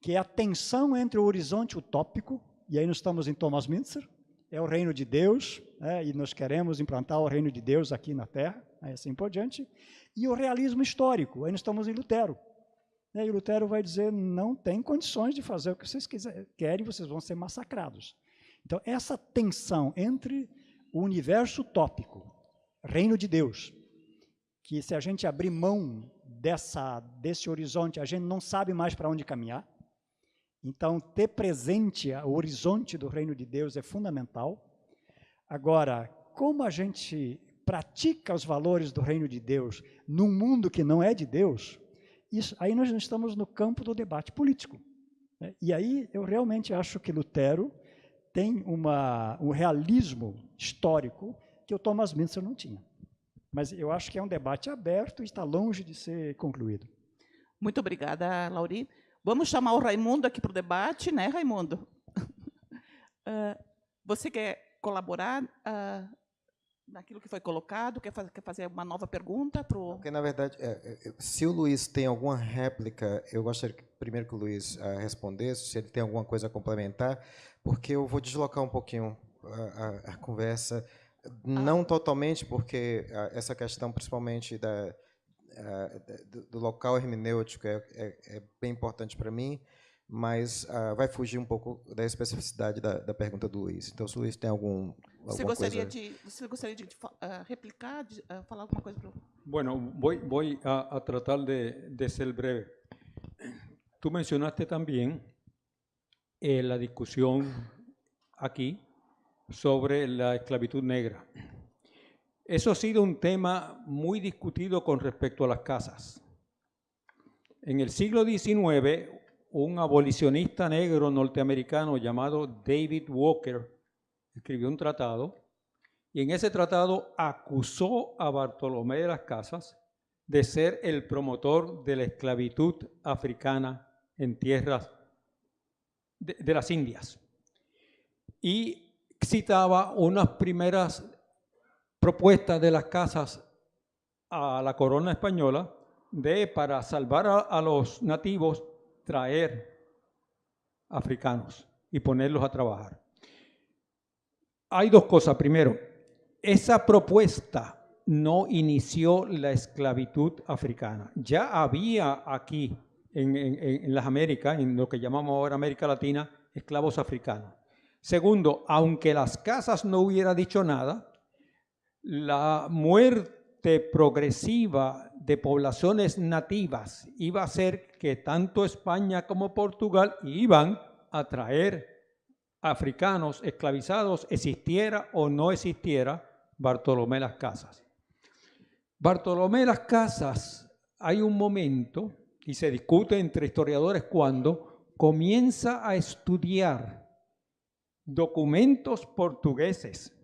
que é a tensão entre o horizonte utópico, e aí nós estamos em Thomas Müntzer, é o reino de Deus, e nós queremos implantar o reino de Deus aqui na Terra, assim por diante, e o realismo histórico, aí nós estamos em Lutero. E Lutero vai dizer, não tem condições de fazer o que vocês querem, vocês vão ser massacrados. Então, essa tensão entre o universo utópico, reino de Deus, que se a gente abrir mão desse horizonte, a gente não sabe mais para onde caminhar. Então, ter presente o horizonte do reino de Deus é fundamental. Agora, como a gente pratica os valores do reino de Deus num mundo que não é de Deus, aí nós estamos no campo do debate político. E aí eu realmente acho que Lutero tem um realismo histórico que o Thomas Müntzer não tinha. Mas eu acho que é um debate aberto e está longe de ser concluído. Muito obrigada, Lauri. Vamos chamar o Raimundo aqui para o debate, né, Raimundo? Você quer colaborar naquilo que foi colocado? Quer fazer uma nova pergunta? Porque, na verdade, se o Luiz tem alguma réplica, eu gostaria primeiro que o Luiz respondesse, se ele tem alguma coisa a complementar, porque eu vou deslocar um pouquinho a conversa, não totalmente, porque essa questão, principalmente do local hermenêutico, é bem importante para mim, mas vai fugir um pouco da especificidade da pergunta do Luiz. Então, se o Luiz tem alguma você coisa... Você gostaria de replicar, de falar alguma coisa para o... Bueno, voy a tratar de ser breve. Tú mencionaste también la discusión aquí sobre la esclavitud negra. Eso ha sido un tema muy discutido con respecto a las casas. En el siglo XIX, un abolicionista negro norteamericano llamado David Walker escribió un tratado y en ese tratado acusó a Bartolomé de las Casas de ser el promotor de la esclavitud africana en tierras de las Indias. Y citaba unas primeras propuestas de las casas a la corona española para salvar a los nativos, traer africanos y ponerlos a trabajar. Hay dos cosas. Primero, esa propuesta no inició la esclavitud africana. Ya había aquí en las Américas, en lo que llamamos ahora América Latina, esclavos africanos. Segundo, aunque las casas no hubiera dicho nada, la muerte progresiva de poblaciones nativas iba a hacer que tanto España como Portugal iban a traer africanos esclavizados, existiera o no existiera Bartolomé Las Casas. Bartolomé Las Casas, hay un momento, y se discute entre historiadores, cuando comienza a estudiar documentos portugueses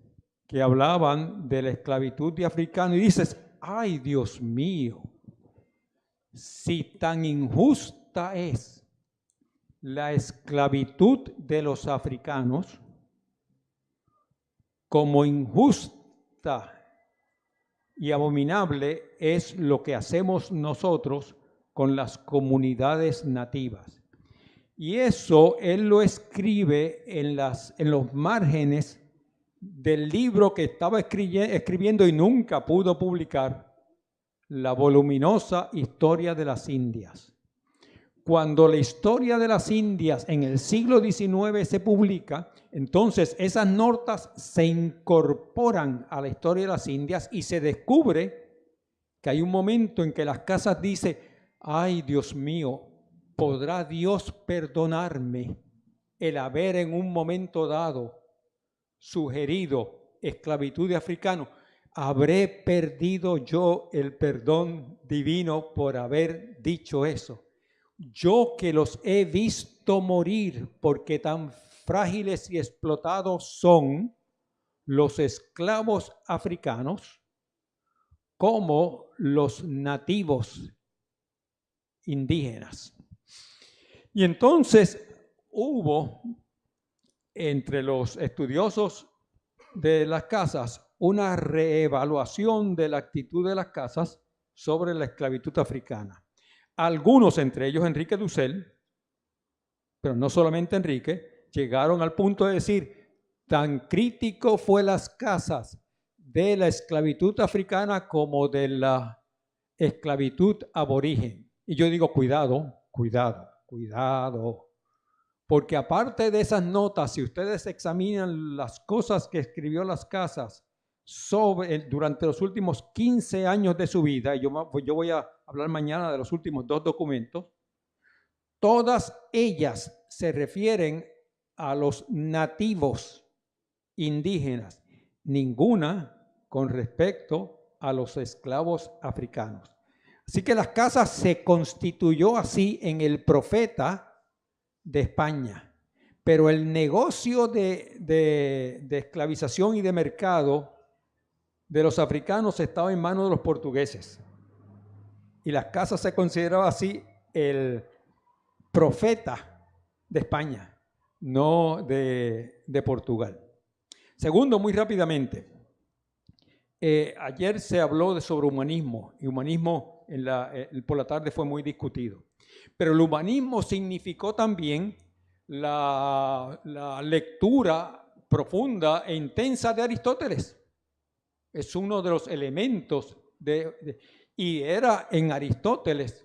que hablaban de la esclavitud de africanos y dices, ay Dios mío, si tan injusta es la esclavitud de los africanos, como injusta y abominable es lo que hacemos nosotros con las comunidades nativas. Y eso él lo escribe en los márgenes del libro que estaba escribiendo y nunca pudo publicar, la voluminosa Historia de las Indias. Cuando la Historia de las Indias en el siglo XIX se publica, entonces esas notas se incorporan a la Historia de las Indias y se descubre que hay un momento en que las casas dicen, ay Dios mío, ¿podrá Dios perdonarme el haber en un momento dado sugerido esclavitud de africanos? ¿Habré perdido yo el perdón divino por haber dicho eso? Yo que los he visto morir porque tan frágiles y explotados son los esclavos africanos como los nativos indígenas. Y entonces hubo entre los estudiosos de las casas una reevaluación de la actitud de las casas sobre la esclavitud africana. Algunos, entre ellos Enrique Dussel, pero no solamente Enrique, llegaron al punto de decir, tan crítico fue las casas de la esclavitud africana como de la esclavitud aborigen. Y yo digo, cuidado, cuidado, cuidado, porque aparte de esas notas, si ustedes examinan las cosas que escribió las casas durante los últimos 15 años de su vida, y yo voy a hablar mañana de los últimos 2 documentos, todas ellas se refieren a los nativos indígenas, ninguna con respecto a los esclavos africanos. Así que las casas se constituyó así en el profeta de España, pero el negocio de esclavización y de mercado de los africanos estaba en manos de los portugueses. Y las casas se consideraba así el profeta de España, no de Portugal. Segundo, muy rápidamente, ayer se habló sobre humanismo, y humanismo por la tarde fue muy discutido. Pero el humanismo significó también la lectura profunda e intensa de Aristóteles. Es uno de los elementos y era en Aristóteles.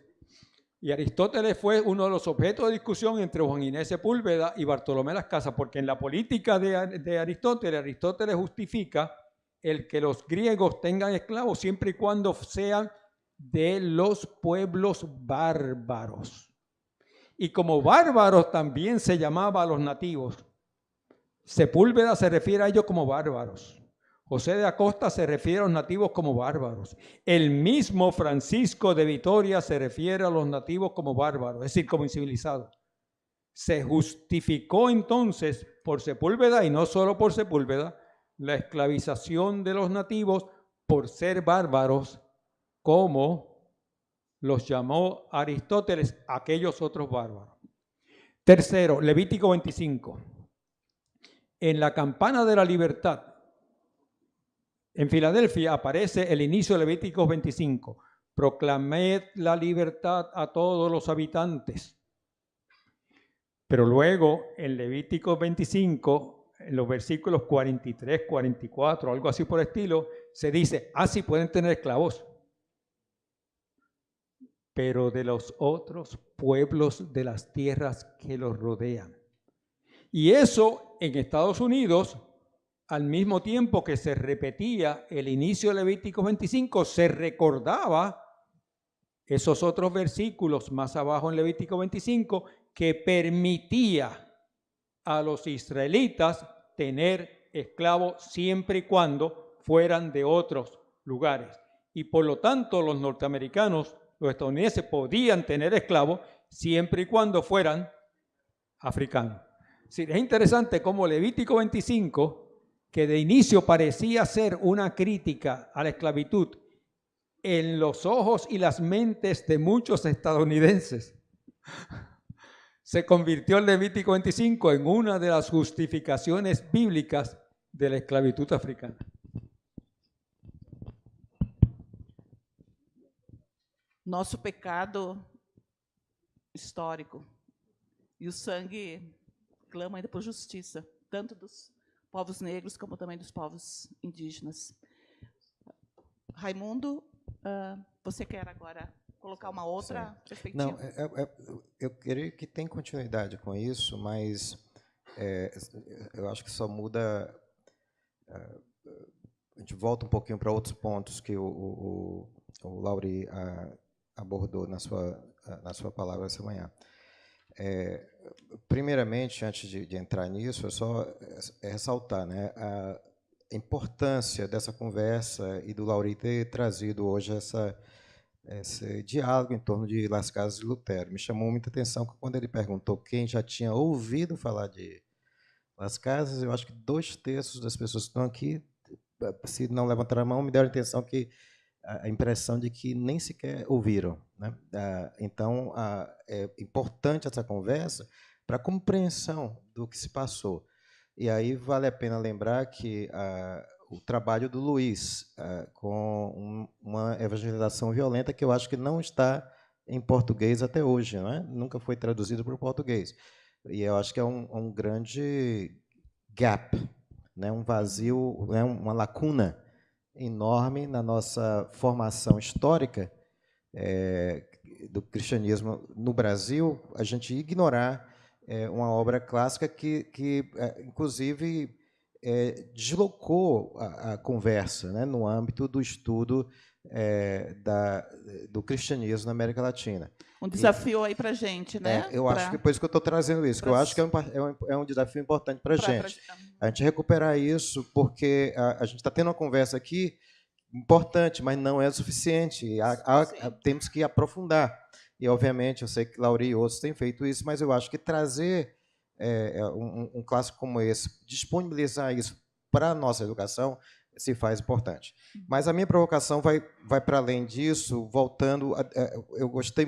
Y Aristóteles fue uno de los objetos de discusión entre Juan Inés Sepúlveda y Bartolomé Las Casas, porque en la política de Aristóteles justifica el que los griegos tengan esclavos siempre y cuando sean de los pueblos bárbaros. Y como bárbaros también se llamaba a los nativos. Sepúlveda se refiere a ellos como bárbaros. José de Acosta se refiere a los nativos como bárbaros. El mismo Francisco de Vitoria se refiere a los nativos como bárbaros, es decir, como incivilizados. Se justificó entonces por Sepúlveda, y no solo por Sepúlveda, la esclavización de los nativos por ser bárbaros, como los llamó Aristóteles aquellos otros bárbaros. Tercero, Levítico 25. En la campana de la libertad, en Filadelfia, aparece el inicio de Levítico 25. Proclamed la libertad a todos los habitantes. Pero luego, en Levítico 25, en los versículos 43, 44, algo así por el estilo, se dice, sí pueden tener esclavos, pero de los otros pueblos de las tierras que los rodean. Y eso en Estados Unidos, al mismo tiempo que se repetía el inicio de Levítico 25, se recordaba esos otros versículos más abajo en Levítico 25 que permitía a los israelitas tener esclavos siempre y cuando fueran de otros lugares. Y por lo tanto los norteamericanos, los estadounidenses, podían tener esclavos siempre y cuando fueran africanos. Sí, es interesante como Levítico 25, que de inicio parecía ser una crítica a la esclavitud, en los ojos y las mentes de muchos estadounidenses, se convirtió el Levítico 25 en una de las justificaciones bíblicas de la esclavitud africana. Nosso pecado histórico e o sangue clama ainda por justiça, tanto dos povos negros como também dos povos indígenas. Raimundo, você quer agora colocar uma outra perspectiva? Não, eu creio que tem continuidade com isso, mas eu acho que só muda. A gente volta um pouquinho para outros pontos que o Lauri abordou na sua palavra essa manhã. Primeiramente, antes de entrar nisso, é só ressaltar, né, a importância dessa conversa e do Lauri ter trazido hoje esse diálogo em torno de Las Casas de Lutero. Me chamou muita atenção quando ele perguntou quem já tinha ouvido falar de Las Casas. Eu acho que 2/3 das pessoas que estão aqui, se não levantaram a mão, me deram a impressão de que nem sequer ouviram, né? Então, é importante essa conversa para a compreensão do que se passou. E aí vale a pena lembrar que o trabalho do Luiz com uma evangelização violenta que eu acho que não está em português até hoje, né? Nunca foi traduzido para o português. E eu acho que é um grande gap, né? Um vazio, né? Uma lacuna enorme na nossa formação histórica do cristianismo no Brasil, a gente ignorar uma obra clássica que inclusive, deslocou a conversa, né, no âmbito do estudo do cristianismo na América Latina. Um desafio aí para a gente, né? Eu acho que por isso que eu estou trazendo isso, que eu acho que é um desafio importante para a gente. A gente recuperar isso, porque a gente está tendo uma conversa aqui importante, mas não é suficiente. Temos que aprofundar. E, obviamente, eu sei que Lauri e outros têm feito isso, mas eu acho que trazer um clássico como esse, disponibilizar isso para a nossa educação, se faz importante. Mas a minha provocação vai para além disso, voltando. Eu gostei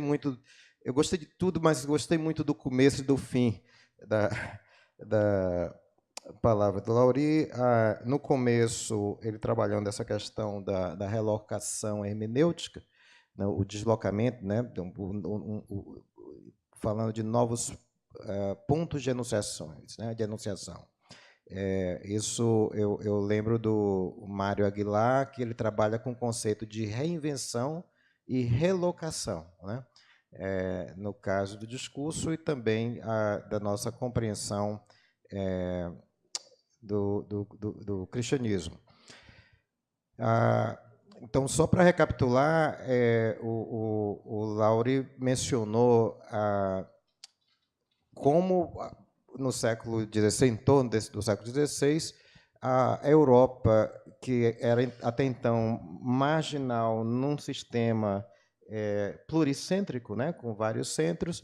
de tudo, mas gostei muito do começo e do fim da palavra do Lauri. No começo, ele trabalhando essa questão da relocação hermenêutica, né, o deslocamento, né, falando de novos pontos de enunciações, né, de enunciação. Isso eu lembro do Mário Aguilar, que ele trabalha com o conceito de reinvenção e relocação, né? No caso do discurso e também da nossa compreensão do cristianismo. Então, só para recapitular, o Lauri mencionou como no século XVI, em torno do século XVI, a Europa, que era até então marginal num sistema pluricêntrico, né, com vários centros,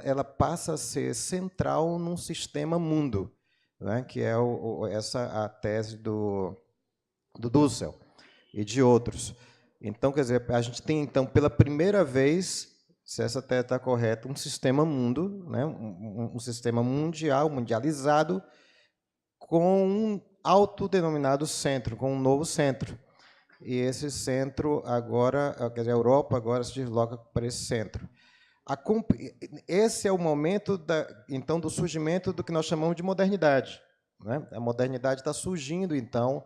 ela passa a ser central num sistema mundo, né, que é a tese do Dussel e de outros. Então, quer dizer, a gente tem, então, pela primeira vez, se essa tese está correta, um sistema mundo, né, um sistema mundial, mundializado, com um autodenominado centro, com um novo centro. E esse centro agora, quer dizer, a Europa agora se desloca para esse centro. Esse é o momento, então, do surgimento do que nós chamamos de modernidade, né? A modernidade está surgindo, então,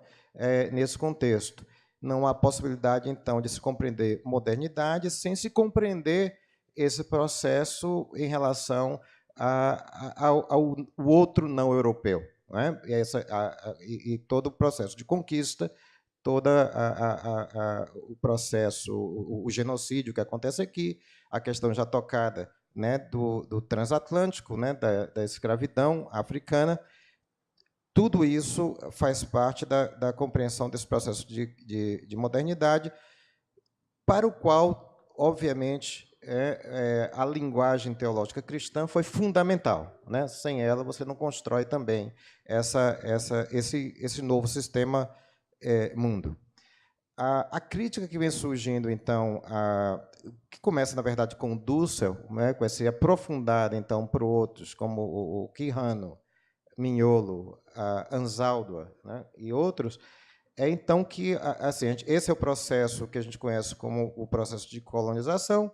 nesse contexto. Não há possibilidade, então, de se compreender modernidade sem se compreender esse processo em relação ao outro não europeu, né? E todo o processo de conquista, todo o processo, o genocídio que acontece aqui, a questão já tocada, né, do transatlântico, né, da escravidão africana, tudo isso faz parte da compreensão desse processo de modernidade, para o qual, obviamente, a linguagem teológica cristã foi fundamental, né? Sem ela, você não constrói também esse novo sistema mundo. A crítica que vem surgindo, então, que começa, na verdade, com Dussel, né, com esse aprofundado, então, para outros, como o Quijano, Mignolo, Anzaldúa, né, e outros, então que, assim, esse é o processo que a gente conhece como o processo de colonização.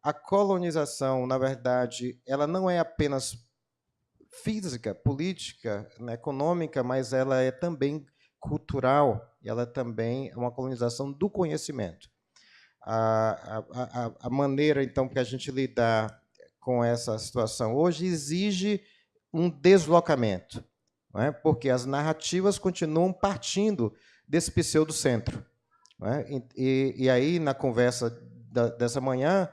A colonização, na verdade, ela não é apenas física, política, né, econômica, mas ela é também cultural, e ela também é uma colonização do conhecimento. A maneira, então, que a gente lidar com essa situação hoje exige um deslocamento, não é? Porque as narrativas continuam partindo desse pseudocentro. Não é? E aí, na conversa dessa manhã,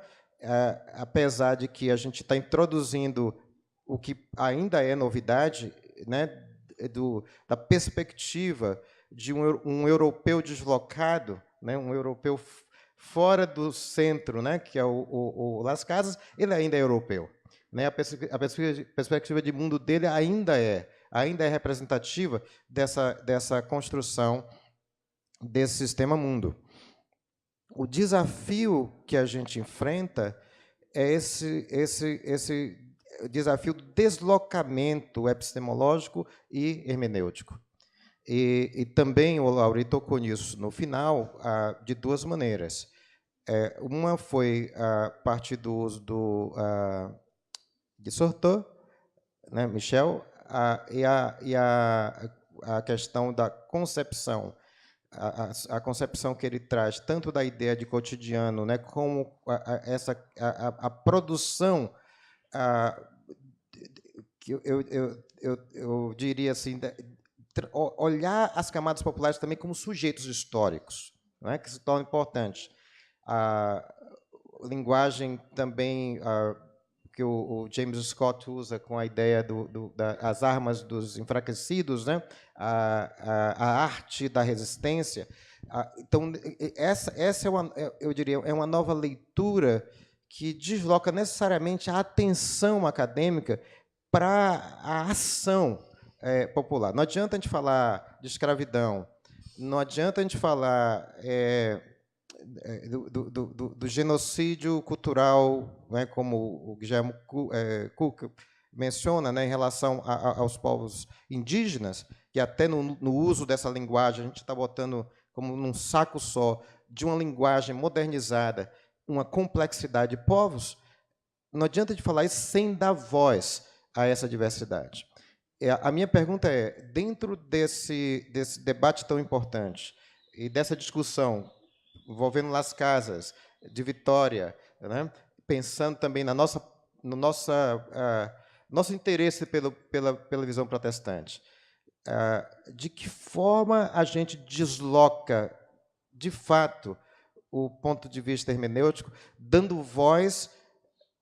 apesar de que a gente está introduzindo o que ainda é novidade, né, da perspectiva de um europeu deslocado, né, um europeu fora do centro, né, que é o Las Casas, ele ainda é europeu. Né, a perspectiva de mundo dele ainda é representativa dessa construção desse sistema mundo. O desafio que a gente enfrenta é esse desafio do deslocamento epistemológico e hermenêutico. E também o Laury tocou nisso no final, de duas maneiras. Uma foi a partir do uso de Sorto, né, Michel, e a questão da concepção, a concepção que ele traz, tanto da ideia de cotidiano, né, como a produção, que eu diria assim, olhar as camadas populares também como sujeitos históricos, não é, que se torna importante. A linguagem também que o James Scott usa com a ideia das armas dos enfraquecidos, né? A arte da resistência. Então, essa eu diria, é uma nova leitura que desloca necessariamente a atenção acadêmica para a ação popular. Não adianta a gente falar de escravidão, não adianta a gente falar do genocídio cultural, né, como o Guilherme Cook menciona, né, em relação aos povos indígenas, que até no uso dessa linguagem a gente está botando como num saco só de uma linguagem modernizada, uma complexidade de povos. Não adianta de falar isso sem dar voz a essa diversidade. A minha pergunta é, dentro desse debate tão importante e dessa discussão envolvendo Las Casas, de Vitória, né, pensando também no nosso interesse pela visão protestante, de que forma a gente desloca, de fato, o ponto de vista hermenêutico, dando voz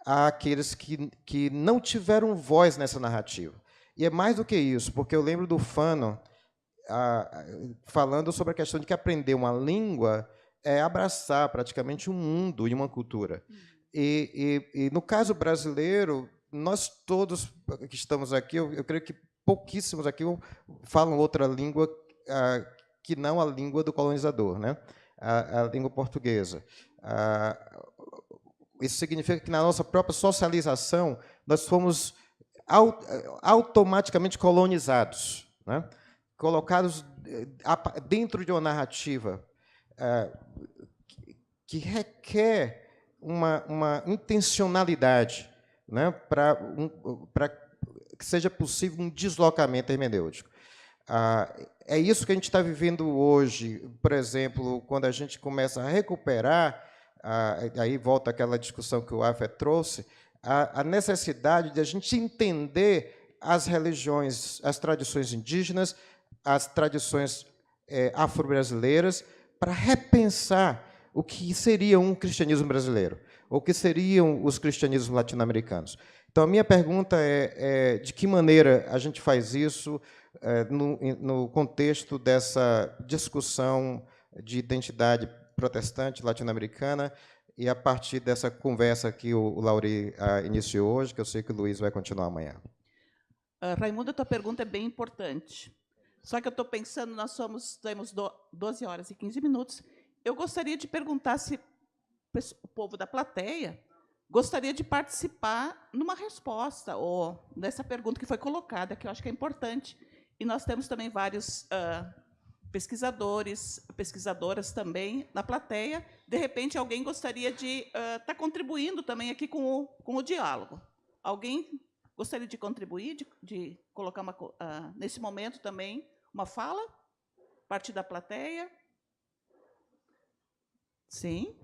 àqueles que não tiveram voz nessa narrativa. E é mais do que isso, porque eu lembro do Fanon falando sobre a questão de que aprender uma língua é abraçar praticamente um mundo e uma cultura. E no caso brasileiro, nós todos que estamos aqui, eu creio que pouquíssimos aqui falam outra língua que não a língua do colonizador, né? A língua portuguesa. Isso significa que na nossa própria socialização nós fomos automaticamente colonizados, né? Colocados dentro de uma narrativa que requer uma intencionalidade, né, para que seja possível um deslocamento hermenêutico. É isso que a gente está vivendo hoje, por exemplo, quando a gente começa a recuperar, aí volta aquela discussão que o Afé trouxe, a necessidade de a gente entender as religiões, as tradições indígenas, as tradições afro-brasileiras, para repensar o que seria um cristianismo brasileiro, ou o que seriam os cristianismos latino-americanos. Então, a minha pergunta é de que maneira a gente faz isso no contexto dessa discussão de identidade protestante latino-americana E a partir dessa conversa que o Lauri iniciou hoje, que eu sei que o Luiz vai continuar amanhã. Raimundo, a tua pergunta é bem importante. Só que eu estou pensando, temos 12 horas e 15 minutos. Eu gostaria de perguntar se o povo da plateia gostaria de participar numa resposta ou nessa pergunta que foi colocada, que eu acho que é importante. E nós temos também vários pesquisadoras também na plateia. De repente, alguém gostaria de estar contribuindo também aqui com o diálogo. Alguém gostaria de contribuir, de colocar nesse momento também uma fala, a partir da plateia? Sim.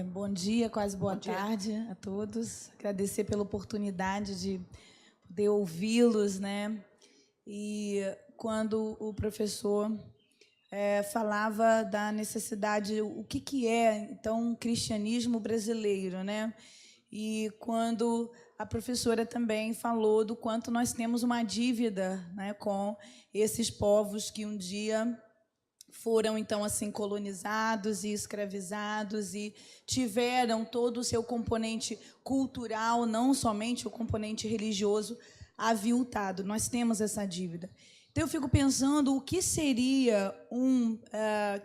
Bom dia, quase boa tarde a todos. Agradecer pela oportunidade de poder ouvi-los, né? E quando o professor falava da necessidade, o que é, então, um cristianismo brasileiro, né? E quando a professora também falou do quanto nós temos uma dívida, né, com esses povos que um dia foram, então, assim, colonizados e escravizados e tiveram todo o seu componente cultural, não somente o componente religioso, aviltado. Nós temos essa dívida. Então, eu fico pensando o que seria um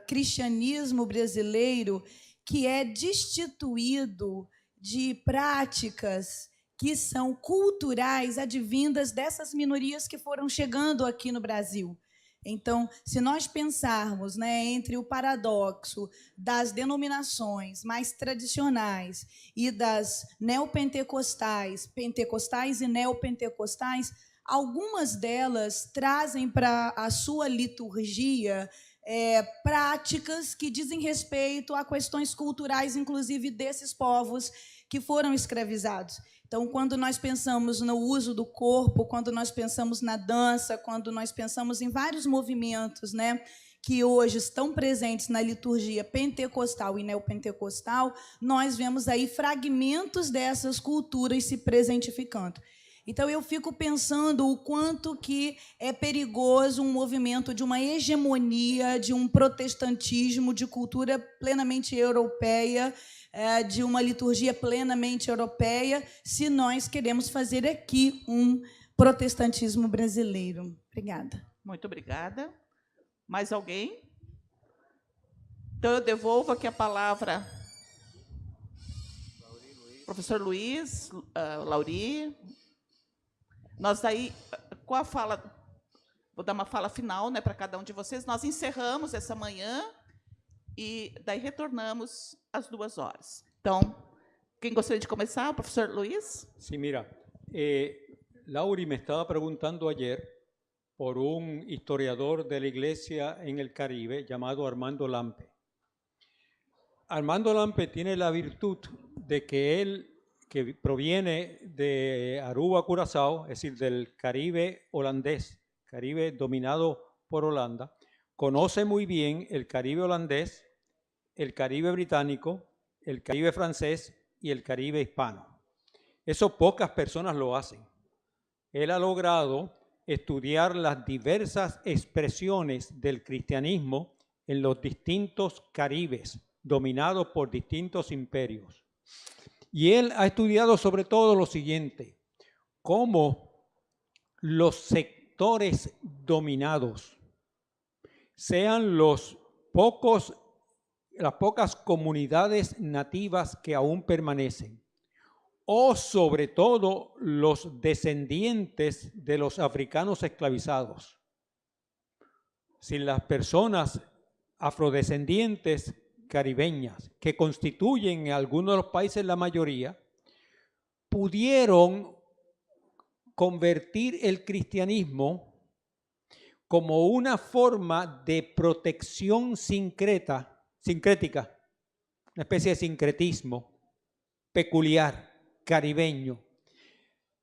cristianismo brasileiro que é destituído de práticas que são culturais advindas dessas minorias que foram chegando aqui no Brasil. Então, se nós pensarmos, né, entre o paradoxo das denominações mais tradicionais e das neopentecostais, pentecostais e neopentecostais, algumas delas trazem para a sua liturgia práticas que dizem respeito a questões culturais, inclusive desses povos que foram escravizados. Então, quando nós pensamos no uso do corpo, quando nós pensamos na dança, quando nós pensamos em vários movimentos, né, que hoje estão presentes na liturgia pentecostal e neopentecostal, nós vemos aí fragmentos dessas culturas se presentificando. Então, eu fico pensando o quanto que é perigoso um movimento de uma hegemonia, de um protestantismo, de cultura plenamente europeia, de uma liturgia plenamente europeia, se nós queremos fazer aqui um protestantismo brasileiro. Obrigada. Muito obrigada. Mais alguém? Então, eu devolvo aqui a palavra ao professor Luiz, Lauri. Nós daí, com a fala, vou dar uma fala final, né, para cada um de vocês, nós encerramos essa manhã e daí retornamos às 2 horas. Então, quem gostaria de começar? O professor Luiz? Sí, mira, Lauri me estaba preguntando ayer por un historiador de la iglesia en el Caribe llamado Armando Lampe. Armando Lampe tiene la virtud de que él, que proviene de Aruba, Curazao, es decir, del Caribe holandés, Caribe dominado por Holanda, conoce muy bien el Caribe holandés, el Caribe británico, el Caribe francés y el Caribe hispano. Eso pocas personas lo hacen. Él ha logrado estudiar las diversas expresiones del cristianismo en los distintos Caribes, dominados por distintos imperios. Y él ha estudiado sobre todo lo siguiente, cómo los sectores dominados, sean las pocas comunidades nativas que aún permanecen, o sobre todo los descendientes de los africanos esclavizados. Si las personas afrodescendientes caribeñas, que constituyen en algunos de los países la mayoría, pudieron convertir el cristianismo como una forma de protección sincrética, una especie de sincretismo peculiar, caribeño,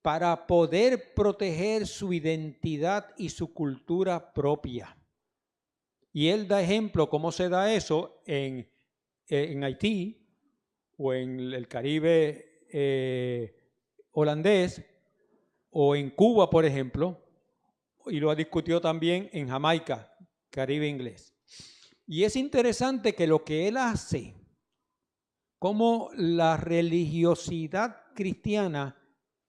para poder proteger su identidad y su cultura propia. Y él da ejemplo cómo se da eso en Haití o en el Caribe holandés o en Cuba, por ejemplo, y lo ha discutido también en Jamaica, Caribe inglés. Y es interesante que lo que él hace, como la religiosidad cristiana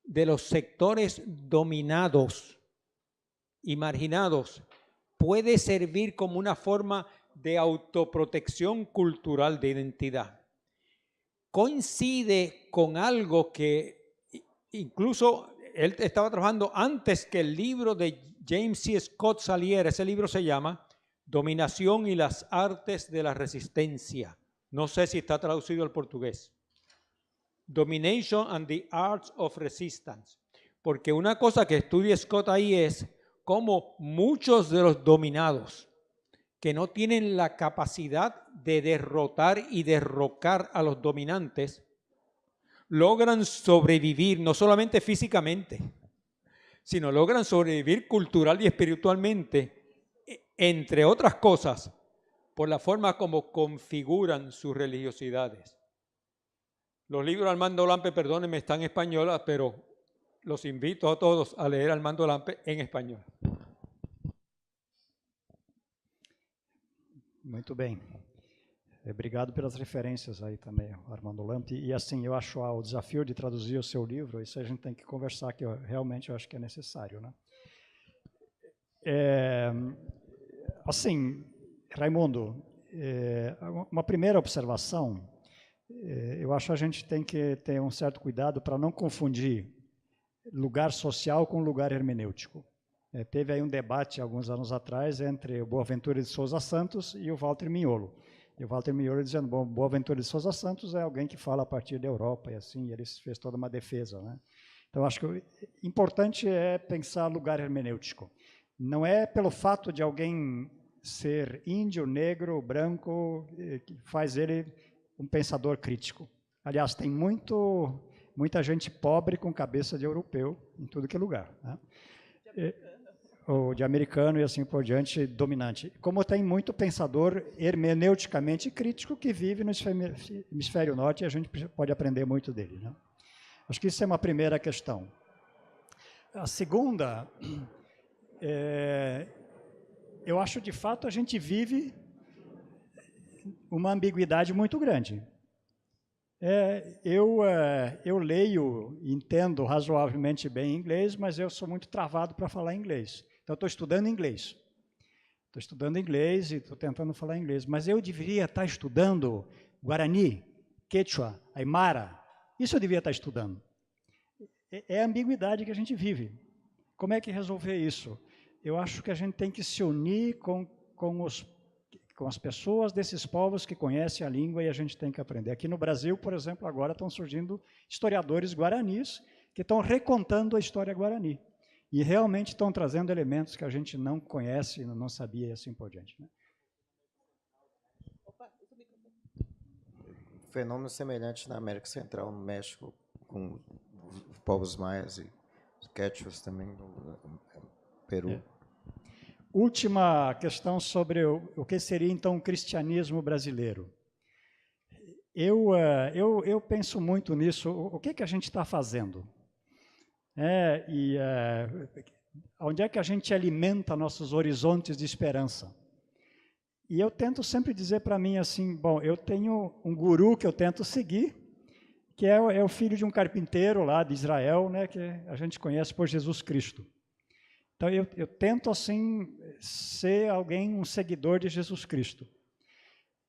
de los sectores dominados y marginados puede servir como una forma de autoprotección cultural de identidad. Coincide con algo que incluso él estaba trabajando antes que el libro de James C. Scott saliera. Ese libro se llama Dominación y las artes de la resistencia. No sé si está traducido al portugués. Domination and the Arts of Resistance. Porque una cosa que estudia Scott ahí es cómo muchos de los dominados que no tienen la capacidad de derrotar y derrocar a los dominantes, logran sobrevivir no solamente físicamente, sino logran sobrevivir cultural y espiritualmente, entre otras cosas, por la forma como configuran sus religiosidades. Los libros de Armando Lampe, perdónenme, están en español, pero los invito a todos a leer Armando Lampe en español. Muito bem. Obrigado pelas referências aí também, Armando Lampe. E assim, eu acho o desafio de traduzir o seu livro, isso a gente tem que conversar, que realmente eu acho que é necessário, né? Assim, Raimundo, uma primeira observação, eu acho que a gente tem que ter um certo cuidado para não confundir lugar social com lugar hermenêutico. Teve aí um debate, alguns anos atrás, entre o Boaventura de Souza Santos e o Walter Mignolo. E o Walter Mignolo dizendo, bom, Boaventura de Souza Santos é alguém que fala a partir da Europa, e assim, ele fez toda uma defesa, né? Então, acho que o importante é pensar lugar hermenêutico. Não é pelo fato de alguém ser índio, negro, branco, que faz ele um pensador crítico. Aliás, tem muita gente pobre com cabeça de europeu em tudo que é lugar, né? Ou de americano e assim por diante, dominante. Como tem muito pensador hermeneuticamente crítico que vive no hemisfério norte e a gente pode aprender muito dele, né? Acho que isso é uma primeira questão. A segunda, eu acho de fato a gente vive uma ambiguidade muito grande. Eu leio e entendo razoavelmente bem inglês, mas eu sou muito travado para falar inglês. Então, estou estudando inglês. Estou estudando inglês e estou tentando falar inglês. Mas eu deveria estar estudando Guarani, Quechua, Aymara. Isso eu devia estar estudando. É a ambiguidade que a gente vive. Como é que resolver isso? Eu acho que a gente tem que se unir com as pessoas desses povos que conhecem a língua e a gente tem que aprender. Aqui no Brasil, por exemplo, agora estão surgindo historiadores guaranis que estão recontando a história guarani. E realmente estão trazendo elementos que a gente não conhece, não sabia e assim por diante, né? Fenômeno semelhante na América Central, no México, com os povos maias e os quechuas também, no Peru. Última questão sobre o que seria, então, o cristianismo brasileiro. Eu penso muito nisso. O que a gente está fazendo? Onde é que a gente alimenta nossos horizontes de esperança? E eu tento sempre dizer para mim assim, bom, eu tenho um guru que eu tento seguir, que é o filho de um carpinteiro lá de Israel, né, que a gente conhece por Jesus Cristo. Então, eu tento, assim, ser um seguidor de Jesus Cristo.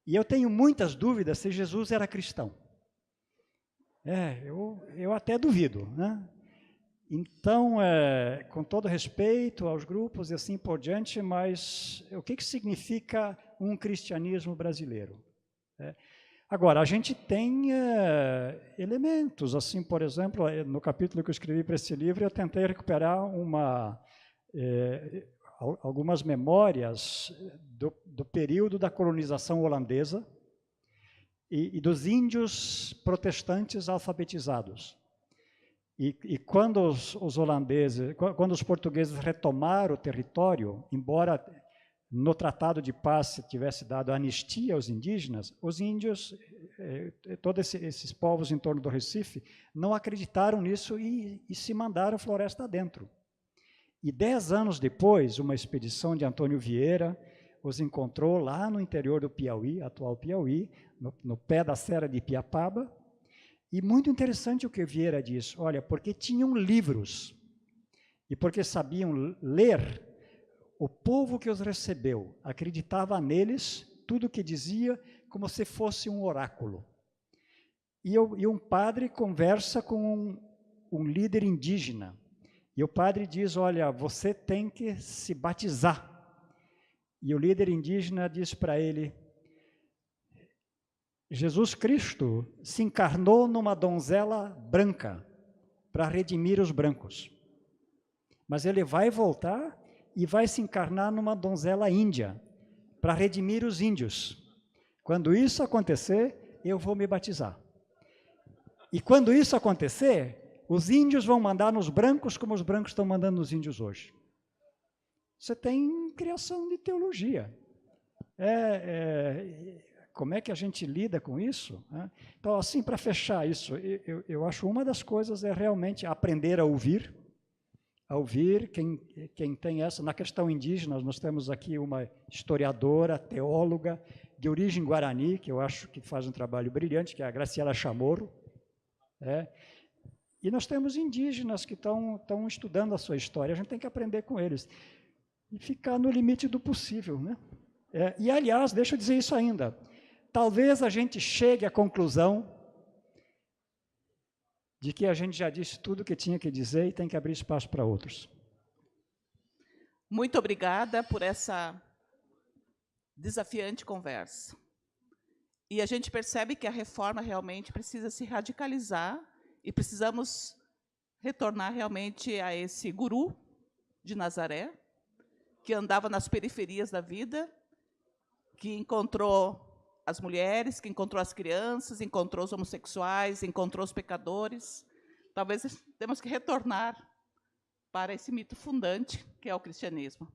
E eu tenho muitas dúvidas se Jesus era cristão. Eu até duvido, né? Então, com todo respeito aos grupos e assim por diante, mas o que significa um cristianismo brasileiro? Agora, a gente tem elementos, assim, por exemplo, no capítulo que eu escrevi para esse livro, eu tentei recuperar algumas memórias do período da colonização holandesa e dos índios protestantes alfabetizados. E quando quando os portugueses retomaram o território, embora no Tratado de Paz se tivesse dado anistia aos indígenas, os índios, todos esses povos em torno do Recife, não acreditaram nisso e se mandaram floresta adentro. E 10 anos depois, uma expedição de Antônio Vieira, os encontrou lá no interior do Piauí, atual Piauí, no pé da Serra de Piapaba. E muito interessante o que Vieira diz, olha, porque tinham livros e porque sabiam ler, o povo que os recebeu acreditava neles, tudo o que dizia, como se fosse um oráculo. E um padre conversa com um líder indígena, e o padre diz, olha, você tem que se batizar. E o líder indígena diz para ele, Jesus Cristo se encarnou numa donzela branca para redimir os brancos. Mas ele vai voltar e vai se encarnar numa donzela índia para redimir os índios. Quando isso acontecer, eu vou me batizar. E quando isso acontecer, os índios vão mandar nos brancos como os brancos estão mandando nos índios hoje. Você tem criação de teologia. Como é que a gente lida com isso? Então, assim, para fechar isso, eu acho uma das coisas é realmente aprender a ouvir. Quem tem essa. Na questão indígena, nós temos aqui uma historiadora, teóloga, de origem guarani, que eu acho que faz um trabalho brilhante, que é a Graciela Chamorro. E nós temos indígenas que estão estudando a sua história, a gente tem que aprender com eles. E ficar no limite do possível, né? E, aliás, deixa eu dizer isso ainda, talvez a gente chegue à conclusão de que a gente já disse tudo o que tinha que dizer e tem que abrir espaço para outros. Muito obrigada por essa desafiante conversa. E a gente percebe que a reforma realmente precisa se radicalizar e precisamos retornar realmente a esse guru de Nazaré, que andava nas periferias da vida, que encontrou as mulheres, que encontrou as crianças, encontrou os homossexuais, encontrou os pecadores. Talvez temos que retornar para esse mito fundante, que é o cristianismo.